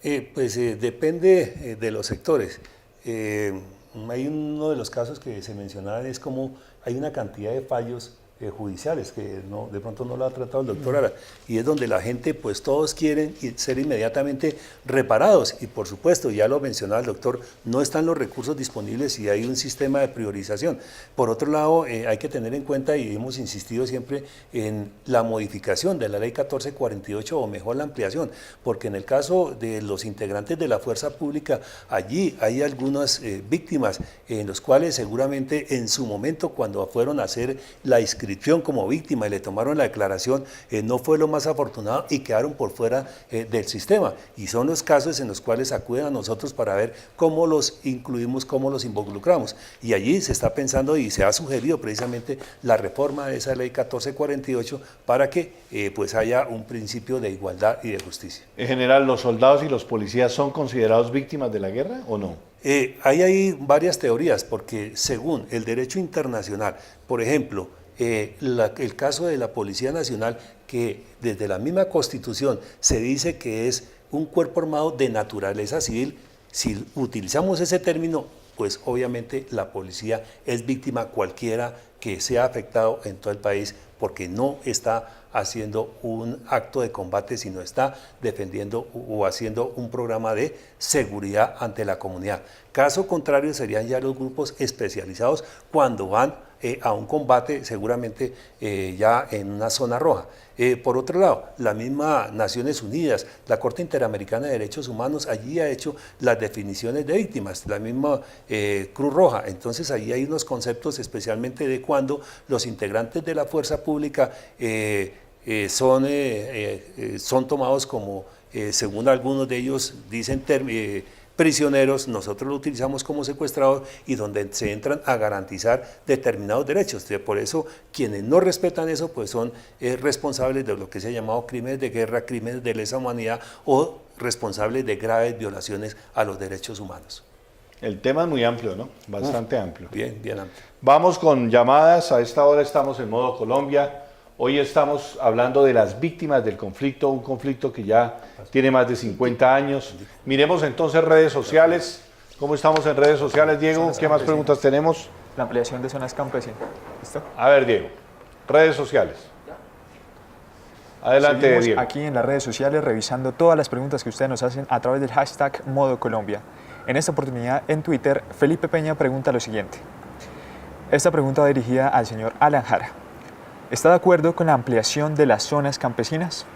Depende de los sectores. Hay uno de los casos que se mencionaba, es como hay una cantidad de fallos judiciales que de pronto no lo ha tratado el doctor Ara, y es donde la gente, pues todos quieren ser inmediatamente reparados, y por supuesto, ya lo mencionaba el doctor, no están los recursos disponibles y hay un sistema de priorización. Por otro lado, hay que tener en cuenta, y hemos insistido siempre en la modificación de la ley 1448, o mejor la ampliación, porque en el caso de los integrantes de la fuerza pública, allí hay algunas víctimas en los cuales seguramente en su momento, cuando fueron a hacer la inscripción como víctima y le tomaron la declaración, no fue lo más afortunado y quedaron por fuera del sistema, y son los casos en los cuales acuden a nosotros para ver cómo los incluimos, cómo los involucramos, y allí se está pensando y se ha sugerido precisamente la reforma de esa ley 1448 para que pues haya un principio de igualdad y de justicia. En general, ¿los soldados y los policías son considerados víctimas de la guerra o no? Hay varias teorías, porque según el derecho internacional, por ejemplo, el caso de la Policía Nacional, que desde la misma Constitución se dice que es un cuerpo armado de naturaleza civil, si utilizamos ese término, pues obviamente la policía es víctima cualquiera que sea afectado en todo el país, porque no está haciendo un acto de combate, sino está defendiendo o haciendo un programa de seguridad ante la comunidad. Caso contrario serían ya los grupos especializados cuando van a un combate, seguramente ya en una zona roja. Por otro lado, la misma Naciones Unidas, la Corte Interamericana de Derechos Humanos, allí ha hecho las definiciones de víctimas, la misma Cruz Roja. Entonces allí hay unos conceptos, especialmente de cuando los integrantes de la fuerza pública son tomados como, según algunos de ellos dicen, prisioneros, nosotros lo utilizamos como secuestrados, y donde se entran a garantizar determinados derechos. Por eso, quienes no respetan eso, pues son responsables de lo que se ha llamado crímenes de guerra, crímenes de lesa humanidad, o responsables de graves violaciones a los derechos humanos. El tema es muy amplio, ¿no? Bastante amplio. Bien, bien amplio. Vamos con llamadas. A esta hora estamos en modo Colombia. Hoy estamos hablando de las víctimas del conflicto, un conflicto que ya tiene más de 50 años. Miremos entonces redes sociales. ¿Cómo estamos en redes sociales, Diego? ¿Qué más preguntas tenemos? La ampliación de zonas campesinas. ¿Listo? A ver, Diego, redes sociales. Adelante, Seguimos Diego. aquí en las redes sociales revisando todas las preguntas que ustedes nos hacen a través del hashtag Modo Colombia. En esta oportunidad en Twitter, Felipe Peña pregunta lo siguiente. Esta pregunta va dirigida al señor Alan Jara. ¿Está de acuerdo con la ampliación de las zonas campesinas?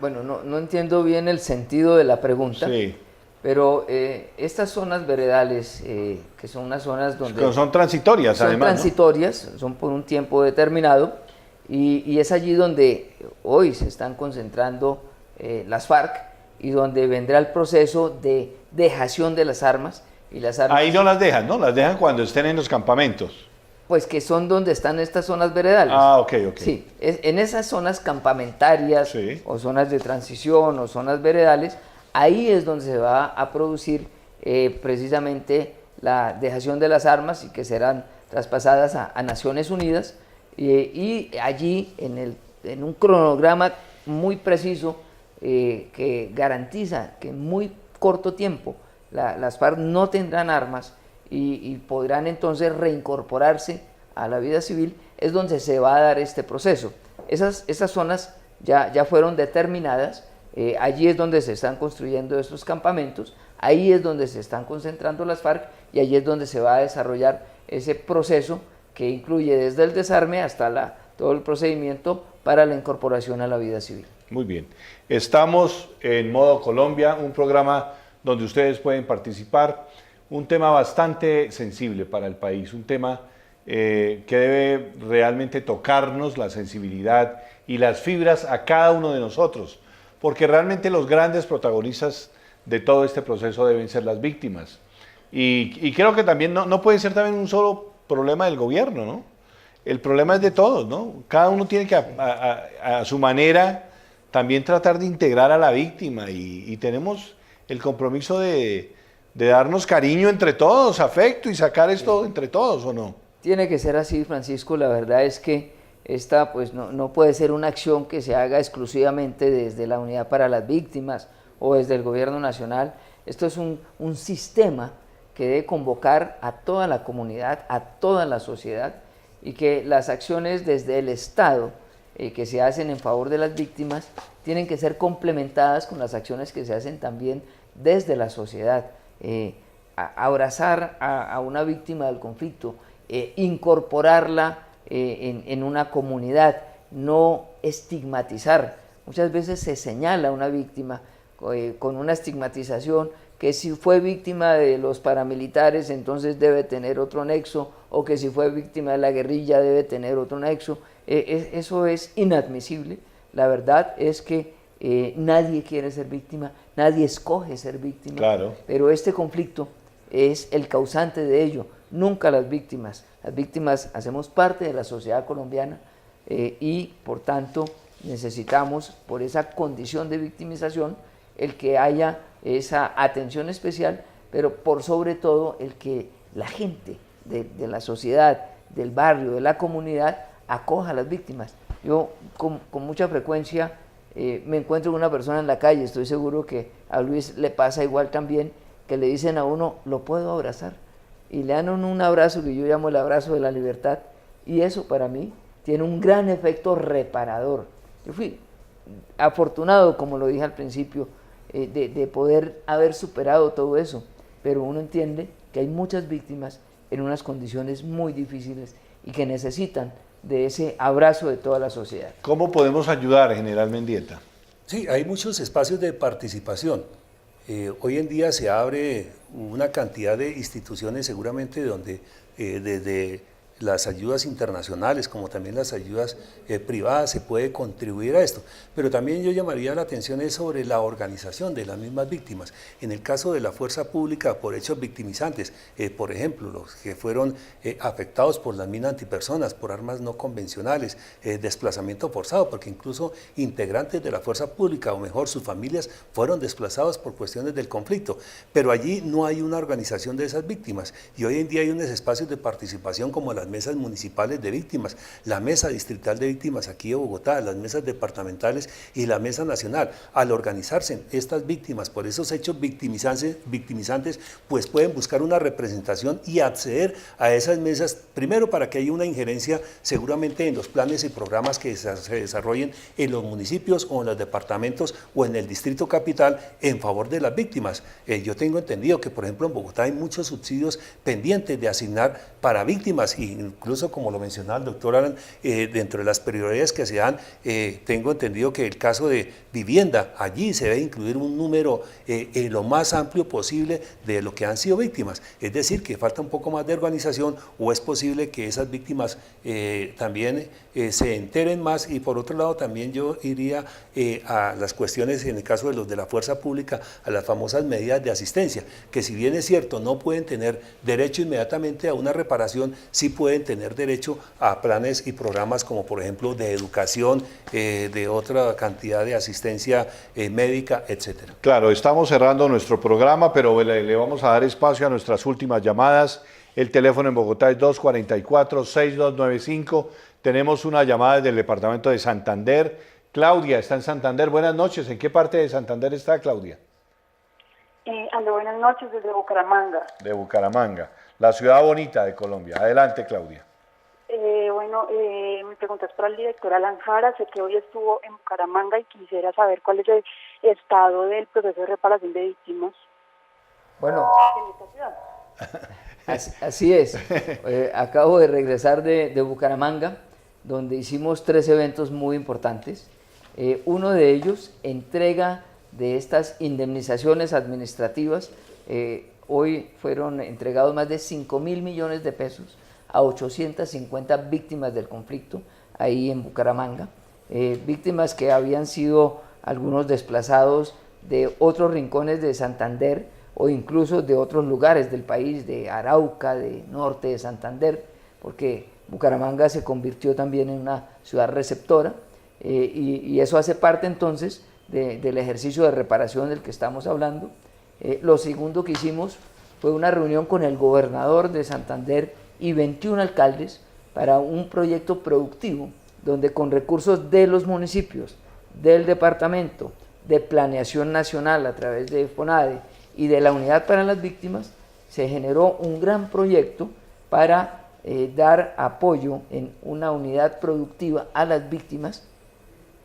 Bueno, no entiendo bien el sentido de la pregunta, Sí. pero estas zonas veredales, que son unas zonas donde... Son transitorias, son además, transitorias, son por un tiempo determinado, y es allí donde hoy se están concentrando las FARC, y donde vendrá el proceso de dejación de las armas. Y las armas, ahí no las dejan, ¿no? Las dejan cuando estén en los campamentos. pues que son donde están estas zonas veredales. Ah, ok. Sí, en esas zonas campamentarias, Sí. o zonas de transición o zonas veredales, ahí es donde se va a producir precisamente la dejación de las armas, y que serán traspasadas a Naciones Unidas, y allí en el en un cronograma muy preciso que garantiza que en muy corto tiempo las FARC no tendrán armas y podrán entonces reincorporarse a la vida civil, es donde se va a dar este proceso. Esas zonas ya fueron determinadas, allí es donde se están construyendo estos campamentos, ahí es donde se están concentrando las FARC y allí es donde se va a desarrollar ese proceso que incluye desde el desarme hasta todo el procedimiento para la incorporación a la vida civil. Muy bien. Estamos en Modo Colombia, un programa donde ustedes pueden participar, un tema bastante sensible para el país, un tema que debe realmente tocarnos la sensibilidad y las fibras a cada uno de nosotros, porque realmente los grandes protagonistas de todo este proceso deben ser las víctimas. Y creo que también no puede ser también un solo problema del gobierno, ¿no? El problema es de todos, ¿no? Cada uno tiene que a su manera también tratar de integrar a la víctima y tenemos el compromiso de darnos cariño entre todos, afecto y sacar esto entre todos, ¿o no? Tiene que ser así, Francisco. La verdad es que esta pues no puede ser una acción que se haga exclusivamente desde la Unidad para las Víctimas o desde el Gobierno Nacional. Esto es un sistema que debe convocar a toda la comunidad, a toda la sociedad, y que las acciones desde el Estado que se hacen en favor de las víctimas tienen que ser complementadas con las acciones que se hacen también desde la sociedad. Abrazar a una víctima del conflicto, incorporarla en una comunidad, no estigmatizar. Muchas veces se señala a una víctima con una estigmatización que si fue víctima de los paramilitares entonces debe tener otro nexo, o que si fue víctima de la guerrilla debe tener otro nexo. Eso es inadmisible. La verdad es que nadie quiere ser víctima, nadie escoge ser víctima, claro. Pero este conflicto es el causante de ello, nunca las víctimas. Las víctimas hacemos parte de la sociedad colombiana y por tanto necesitamos, por esa condición de victimización, el que haya esa atención especial, pero por sobre todo el que la gente de la sociedad, del barrio, de la comunidad, acoja a las víctimas. Yo con mucha frecuencia me encuentro con una persona en la calle, estoy seguro que a Luis le pasa igual también, que le dicen a uno, ¿lo puedo abrazar? Y le dan un abrazo que yo llamo el abrazo de la libertad, y eso para mí tiene un gran efecto reparador. Yo fui afortunado, como lo dije al principio, de poder haber superado todo eso, pero uno entiende que hay muchas víctimas en unas condiciones muy difíciles y que necesitan de ese abrazo de toda la sociedad. ¿Cómo podemos ayudar, General Mendieta? Sí, hay muchos espacios de participación. Hoy en día se abre una cantidad de instituciones seguramente donde desde las ayudas internacionales como también las ayudas privadas se puede contribuir a esto. Pero también yo llamaría la atención sobre la organización de las mismas víctimas. En el caso de la fuerza pública por hechos victimizantes, por ejemplo, los que fueron afectados por las minas antipersonas, por armas no convencionales, desplazamiento forzado, porque incluso integrantes de la fuerza pública, o mejor sus familias, fueron desplazados por cuestiones del conflicto. Pero allí no hay una organización de esas víctimas y hoy en día hay unos espacios de participación como las mesas municipales de víctimas, la mesa distrital de víctimas aquí de Bogotá, las mesas departamentales y la mesa nacional. Al organizarse estas víctimas por esos hechos victimizantes, pues pueden buscar una representación y acceder a esas mesas, primero para que haya una injerencia seguramente en los planes y programas que se desarrollen en los municipios o en los departamentos o en el distrito capital en favor de las víctimas. Yo tengo entendido que por ejemplo en Bogotá hay muchos subsidios pendientes de asignar para víctimas, y incluso como lo mencionaba el doctor Alan, dentro de las prioridades que se dan, tengo entendido que el caso de vivienda, allí se debe incluir un número lo más amplio posible de lo que han sido víctimas. Es decir, que falta un poco más de organización, o es posible que esas víctimas también se enteren más. Y por otro lado también yo iría a las cuestiones, en el caso de los de la fuerza pública, a las famosas medidas de asistencia, que si bien es cierto no pueden tener derecho inmediatamente a una reparación, sí pueden tener derecho a planes y programas como por ejemplo de educación, de otra cantidad de asistencia médica, etcétera. Claro, estamos cerrando nuestro programa, pero le vamos a dar espacio a nuestras últimas llamadas. El teléfono en Bogotá es 244-6295, Tenemos una llamada del departamento de Santander. Claudia está en Santander. Buenas noches. ¿En qué parte de Santander está Claudia? Aló, buenas noches desde Bucaramanga. De Bucaramanga, la ciudad bonita de Colombia. Adelante, Claudia. Mi pregunta es para el director Alan Jara. Sé que hoy estuvo en Bucaramanga y quisiera saber cuál es el estado del proceso de reparación de víctimas Bueno, en esta ciudad. así es. Acabo de regresar de Bucaramanga, donde hicimos 3 eventos muy importantes. Uno de ellos, entrega de estas indemnizaciones administrativas. Hoy fueron entregados más de 5.000 millones de pesos a 850 víctimas del conflicto ahí en Bucaramanga. Víctimas que habían sido algunos desplazados de otros rincones de Santander o incluso de otros lugares del país, de Arauca, de norte de Santander, porque Bucaramanga se convirtió también en una ciudad receptora, y eso hace parte entonces del ejercicio de reparación del que estamos hablando. Lo segundo que hicimos fue una reunión con el gobernador de Santander y 21 alcaldes para un proyecto productivo donde con recursos de los municipios, del departamento, de planeación nacional a través de FONADE y de la Unidad para las Víctimas, se generó un gran proyecto para dar apoyo en una unidad productiva a las víctimas,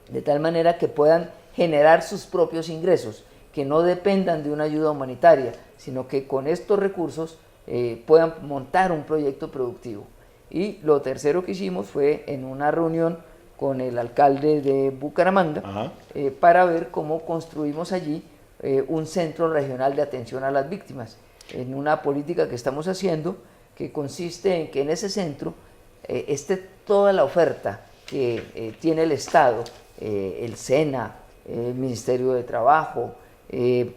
de tal manera que puedan generar sus propios ingresos, que no dependan de una ayuda humanitaria, sino que con estos recursos puedan montar un proyecto productivo. Y lo tercero que hicimos fue en una reunión con el alcalde de Bucaramanga para ver cómo construimos allí un centro regional de atención a las víctimas, en una política que estamos haciendo que consiste en que en ese centro esté toda la oferta que tiene el Estado, el SENA, el Ministerio de Trabajo,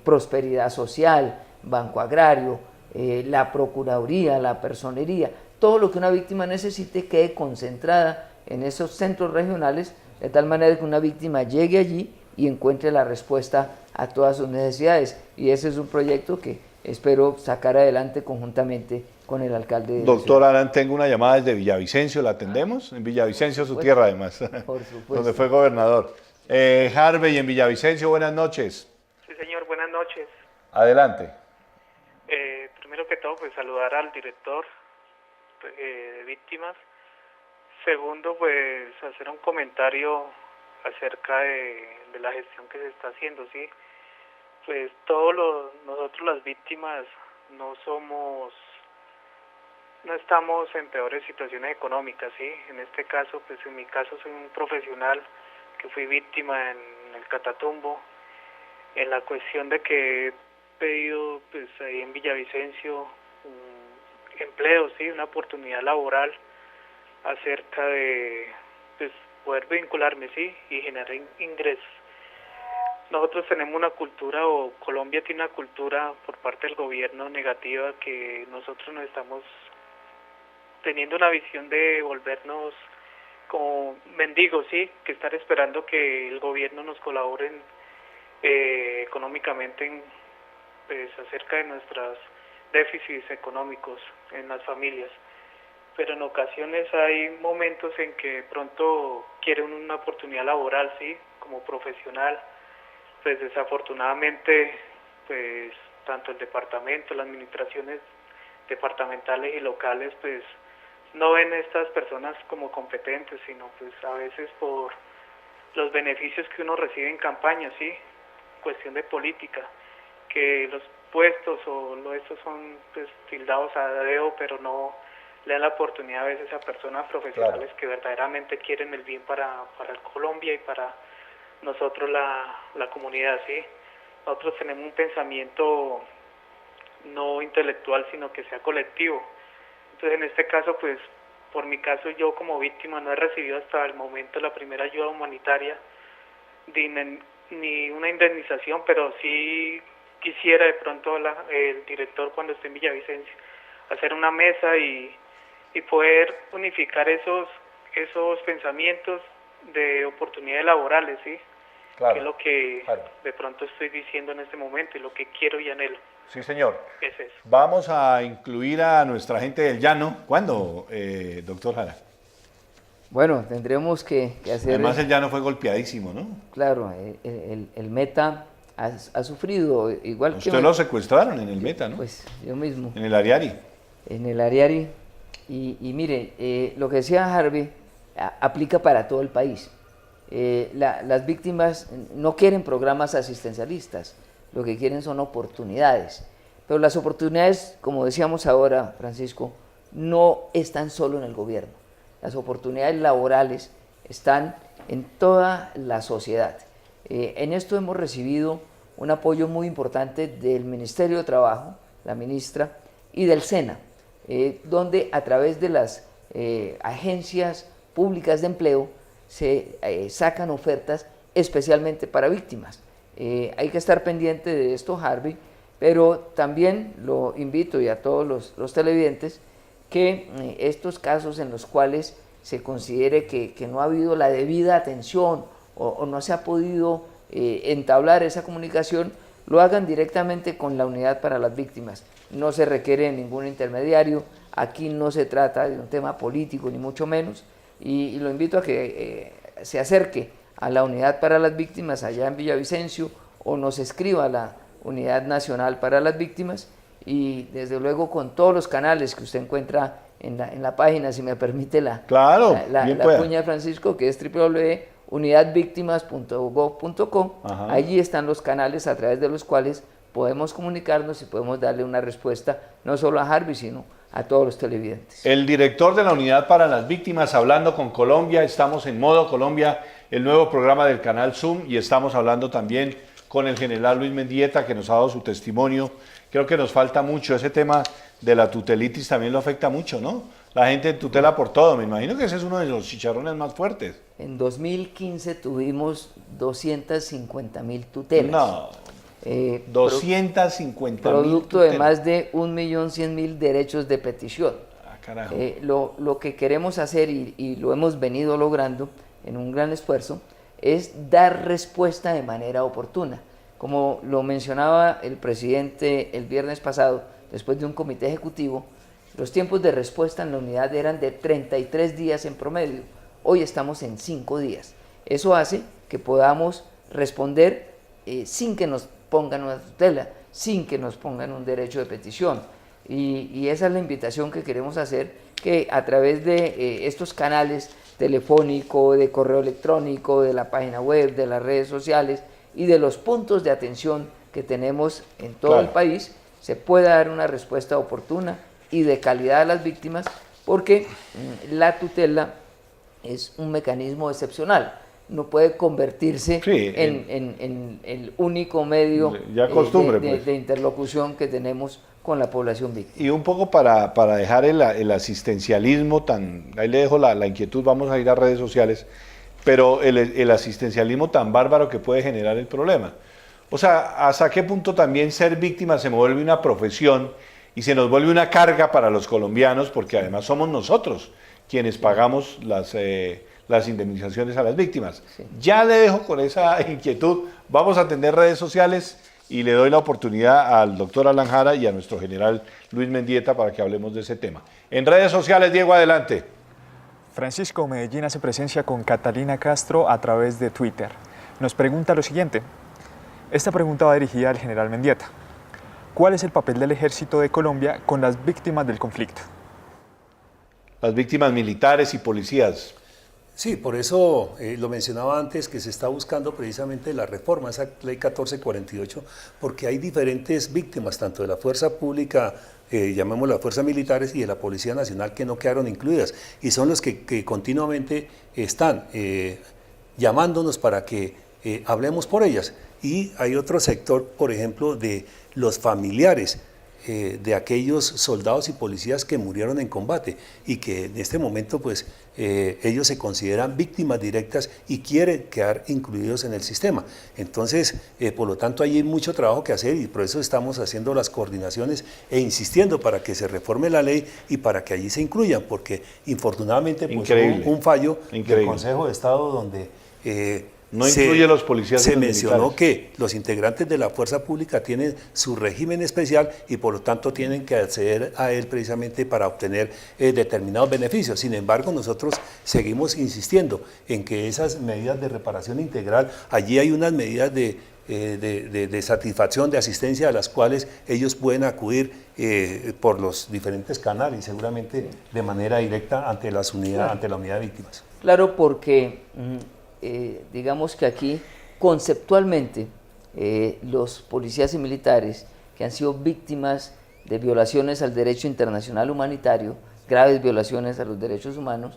Prosperidad Social, Banco Agrario, la Procuraduría, la Personería, todo lo que una víctima necesite quede concentrada en esos centros regionales, de tal manera que una víctima llegue allí y encuentre la respuesta a todas sus necesidades. Y ese es un proyecto que espero sacar adelante conjuntamente con el alcalde. Doctor Alan, tengo una llamada desde Villavicencio, ¿la atendemos? En Villavicencio, su tierra además, por supuesto, donde fue gobernador. Harvey, en Villavicencio, buenas noches. Sí, señor, buenas noches. Adelante. Primero que todo, pues saludar al director de víctimas. Segundo, pues hacer un comentario acerca de la gestión que se está haciendo, ¿sí? Pues nosotros las víctimas no estamos en peores situaciones económicas, ¿sí? En este caso, pues en mi caso soy un profesional que fui víctima en el Catatumbo, en la cuestión de que he pedido pues ahí en Villavicencio un empleo, ¿sí? Una oportunidad laboral acerca de pues poder vincularme, ¿sí? Y generar ingresos. Nosotros tenemos una cultura, o Colombia tiene una cultura por parte del gobierno negativa, que nosotros no estamos teniendo una visión de volvernos como mendigos, ¿sí? Que estar esperando que el gobierno nos colabore económicamente pues, acerca de nuestros déficits económicos en las familias. Pero en ocasiones hay momentos en que de pronto quieren una oportunidad laboral, ¿sí? Como profesional. Pues desafortunadamente, pues tanto el departamento, las administraciones departamentales y locales, pues no ven a estas personas como competentes, sino pues a veces por los beneficios que uno recibe en campaña, ¿sí? Cuestión de política, que los puestos estos son pues tildados a dedo, pero no le dan la oportunidad a veces a personas profesionales que verdaderamente quieren el bien para Colombia y para nosotros la comunidad, ¿sí? Nosotros tenemos un pensamiento no intelectual, sino que sea colectivo. Entonces, en este caso, pues, por mi caso, yo como víctima no he recibido hasta el momento la primera ayuda humanitaria, ni una indemnización, pero sí quisiera de pronto el director, cuando esté en Villavicencio, hacer una mesa y poder unificar esos pensamientos de oportunidades laborales, ¿sí? Claro, que es lo que de pronto estoy diciendo en este momento y lo que quiero y anhelo. Sí, señor. Es eso. Vamos a incluir a nuestra gente del llano. ¿Cuándo, doctor Jara? Bueno, tendremos que hacer... Además, él ya no fue golpeadísimo, ¿no? Claro, el Meta ha sufrido igual que... Usted lo secuestraron en el Meta, ¿no? Pues yo mismo. En el Ariari. En el Ariari. Y mire, lo que decía Harvey aplica para todo el país. Las víctimas no quieren programas asistencialistas, lo que quieren son oportunidades. Pero las oportunidades, como decíamos ahora, Francisco, no están solo en el gobierno. Las oportunidades laborales están en toda la sociedad. En esto hemos recibido un apoyo muy importante del Ministerio de Trabajo, la ministra, y del SENA, donde a través de las agencias públicas de empleo se sacan ofertas especialmente para víctimas. Hay que estar pendiente de esto, Harvey, pero también lo invito y a todos los televidentes que estos casos en los cuales se considere que no ha habido la debida atención o no se ha podido entablar esa comunicación, lo hagan directamente con la Unidad para las Víctimas. No se requiere ningún intermediario, aquí no se trata de un tema político ni mucho menos, y lo invito a que se acerque a la Unidad para las Víctimas allá en Villavicencio o nos escriba a la Unidad Nacional para las Víctimas, y desde luego con todos los canales que usted encuentra en la página, si me permite la cuña de Francisco, que es www.unidadvictimas.gov.co. Allí están los canales a través de los cuales podemos comunicarnos y podemos darle una respuesta no solo a Harvey, sino a todos los televidentes. El director de la Unidad para las Víctimas hablando con Colombia, estamos en Modo Colombia, el nuevo programa del canal Zoom, y estamos hablando también con el general Luis Mendieta, que nos ha dado su testimonio. Creo que nos falta mucho, ese tema de la tutelitis también lo afecta mucho, ¿no? La gente tutela por todo, me imagino que ese es uno de los chicharrones más fuertes. En 2015 tuvimos 250.000 tutelas. No, 250.000 producto de más de 1.100.000 derechos de petición. Ah, carajo. Lo que queremos hacer, y lo hemos venido logrando en un gran esfuerzo, es dar respuesta de manera oportuna. Como lo mencionaba el presidente el viernes pasado, después de un comité ejecutivo, los tiempos de respuesta en la unidad eran de 33 días en promedio. Hoy estamos en 5 días. Eso hace que podamos responder sin que nos pongan una tutela, sin que nos pongan un derecho de petición. Y esa es la invitación que queremos hacer, que a través de estos canales telefónico, de correo electrónico, de la página web, de las redes sociales y de los puntos de atención que tenemos en todo el país, se pueda dar una respuesta oportuna y de calidad a las víctimas, porque la tutela es un mecanismo excepcional, no puede convertirse en el único medio de interlocución que tenemos con la población víctima. Y un poco para dejar el asistencialismo ahí le dejo la inquietud, vamos a ir a redes sociales, pero el asistencialismo tan bárbaro que puede generar el problema. O sea, ¿hasta qué punto también ser víctima se vuelve una profesión y se nos vuelve una carga para los colombianos, porque además somos nosotros quienes pagamos las indemnizaciones a las víctimas? Ya le dejo con esa inquietud, vamos a atender redes sociales y le doy la oportunidad al doctor Alan Jara y a nuestro general Luis Mendieta para que hablemos de ese tema. En redes sociales, Diego, adelante. Francisco, Medellín hace presencia con Catalina Castro a través de Twitter. Nos pregunta lo siguiente. Esta pregunta va dirigida al general Mendieta. ¿Cuál es el papel del Ejército de Colombia con las víctimas del conflicto? Las víctimas militares y policías. Sí, por eso lo mencionaba antes, que se está buscando precisamente la reforma, esa ley 1448, porque hay diferentes víctimas, tanto de la fuerza pública, llamémosla fuerzas militares, y de la Policía Nacional, que no quedaron incluidas, y son los que continuamente están llamándonos para que hablemos por ellas. Y hay otro sector, por ejemplo, de los familiares de aquellos soldados y policías que murieron en combate y que en este momento pues ellos se consideran víctimas directas y quieren quedar incluidos en el sistema. Entonces, por lo tanto, hay mucho trabajo que hacer, y por eso estamos haciendo las coordinaciones e insistiendo para que se reforme la ley y para que allí se incluyan, porque infortunadamente pues, hubo un fallo del Consejo de Estado donde No incluye los policías y Se los mencionó militares. que los integrantes de la fuerza pública tienen su régimen especial y por lo tanto tienen que acceder a él precisamente para obtener determinados beneficios. Sin embargo, nosotros seguimos insistiendo en que esas medidas de reparación integral, allí hay unas medidas de satisfacción, de asistencia a las cuales ellos pueden acudir por los diferentes canales, seguramente de manera directa ante la unidad de víctimas. Claro, porque digamos que aquí conceptualmente los policías y militares que han sido víctimas de violaciones al derecho internacional humanitario, graves violaciones a los derechos humanos,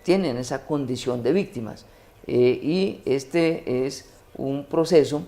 tienen esa condición de víctimas. Y este es un proceso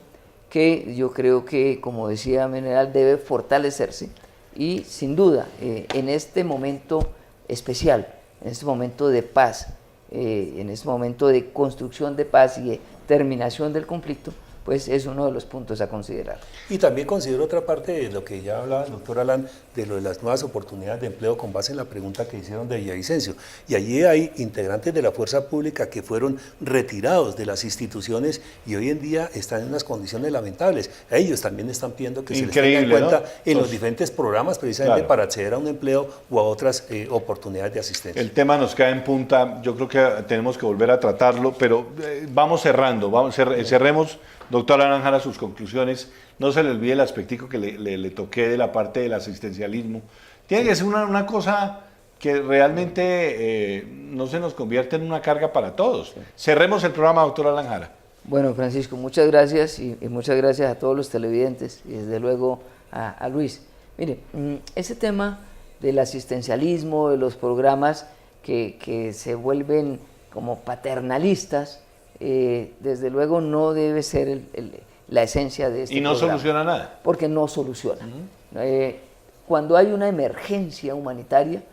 que yo creo que, como decía Meneral, debe fortalecerse y sin duda en este momento especial, en este momento de paz, en este momento de construcción de paz y de terminación del conflicto, pues es uno de los puntos a considerar. Y también considero otra parte de lo que ya hablaba el doctor Alan, de lo de las nuevas oportunidades de empleo con base en la pregunta que hicieron de Villavicencio. Y allí hay integrantes de la fuerza pública que fueron retirados de las instituciones y hoy en día están en unas condiciones lamentables. Ellos también están pidiendo que se les tenga en cuenta, ¿no?, en los diferentes programas precisamente, claro, para acceder a un empleo o a otras oportunidades de asistencia. El tema nos queda en punta, yo creo que tenemos que volver a tratarlo, pero vamos cerrando, cerremos. Doctor Alan Jara, sus conclusiones. No se le olvide el aspectico que le toqué de la parte del asistencialismo. Tiene que ser una cosa que realmente no se nos convierta en una carga para todos. Cerremos el programa, doctor Alan Jara. Bueno, Francisco, muchas gracias y muchas gracias a todos los televidentes y desde luego a Luis. Mire, ese tema del asistencialismo, de los programas que se vuelven como paternalistas, desde luego no debe ser la esencia de este programa. Y no soluciona nada. Porque no soluciona. Cuando hay una emergencia humanitaria,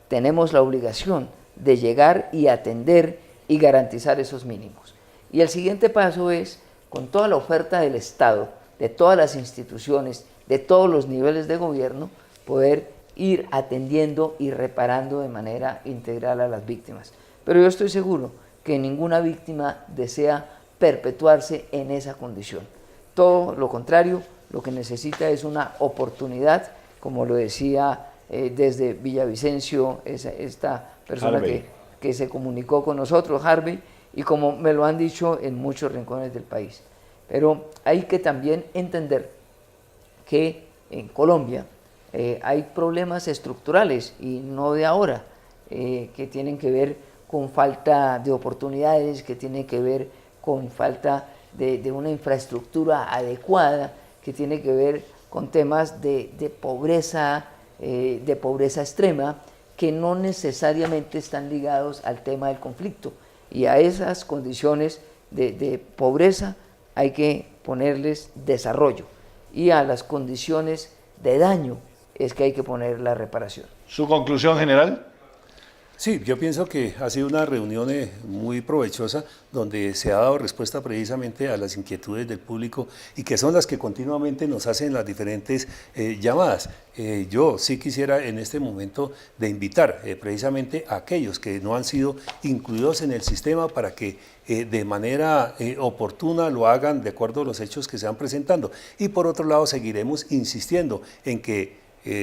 tenemos la obligación de llegar y atender y garantizar esos mínimos. Y el siguiente paso es, con toda la oferta del Estado, de todas las instituciones, de todos los niveles de gobierno, poder ir atendiendo y reparando de manera integral a las víctimas. Pero yo estoy seguro que ninguna víctima desea perpetuarse en esa condición. Todo lo contrario, lo que necesita es una oportunidad, como lo decía desde Villavicencio, esta persona que se comunicó con nosotros, Harvey, y como me lo han dicho en muchos rincones del país. Pero hay que también entender que en Colombia hay problemas estructurales, y no de ahora, que tienen que ver con falta de oportunidades, que tiene que ver con falta de una infraestructura adecuada, que tiene que ver con temas de pobreza extrema, que no necesariamente están ligados al tema del conflicto. Y a esas condiciones de pobreza hay que ponerles desarrollo. Y a las condiciones de daño es que hay que poner la reparación. ¿Su conclusión general? Sí, yo pienso que ha sido una reunión muy provechosa donde se ha dado respuesta precisamente a las inquietudes del público y que son las que continuamente nos hacen las diferentes llamadas. Yo sí quisiera en este momento de invitar precisamente a aquellos que no han sido incluidos en el sistema para que de manera oportuna lo hagan de acuerdo a los hechos que se van presentando. Y por otro lado seguiremos insistiendo en que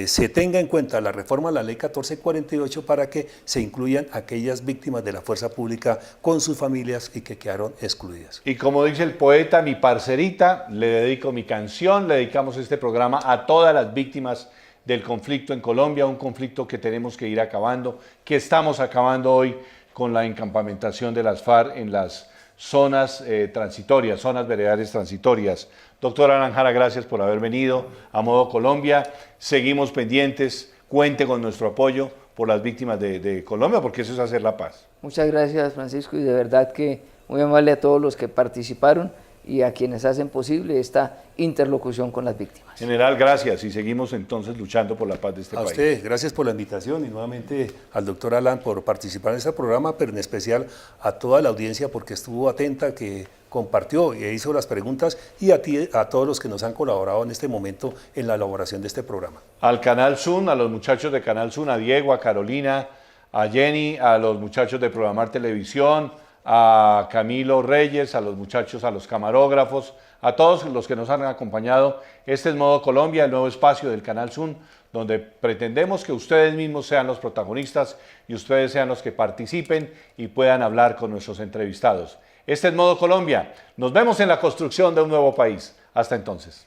se tenga en cuenta la reforma a la ley 1448 para que se incluyan aquellas víctimas de la fuerza pública con sus familias y que quedaron excluidas. Y como dice el poeta, mi parcerita, le dedico mi canción, le dedicamos este programa a todas las víctimas del conflicto en Colombia, un conflicto que tenemos que ir acabando, que estamos acabando hoy con la encampamentación de las FARC en las zonas transitorias, zonas veredales transitorias. Doctor Alan Jara, gracias por haber venido a Modo Colombia. Seguimos pendientes, cuente con nuestro apoyo por las víctimas de Colombia, porque eso es hacer la paz. Muchas gracias, Francisco, y de verdad que muy amable a todos los que participaron y a quienes hacen posible esta interlocución con las víctimas. General, gracias, y seguimos entonces luchando por la paz de este país. A usted, gracias por la invitación y nuevamente al doctor Alan por participar en este programa, pero en especial a toda la audiencia porque estuvo atenta, que compartió y hizo las preguntas, y a todos los que nos han colaborado en este momento en la elaboración de este programa. Al Canal Sun, a los muchachos de Canal Sun, a Diego, a Carolina, a Jenny, a los muchachos de Programar Televisión, a Camilo Reyes, a los muchachos, a los camarógrafos, a todos los que nos han acompañado. Este es Modo Colombia, el nuevo espacio del Canal Zoom, donde pretendemos que ustedes mismos sean los protagonistas y ustedes sean los que participen y puedan hablar con nuestros entrevistados. Este es Modo Colombia. Nos vemos en la construcción de un nuevo país. Hasta entonces.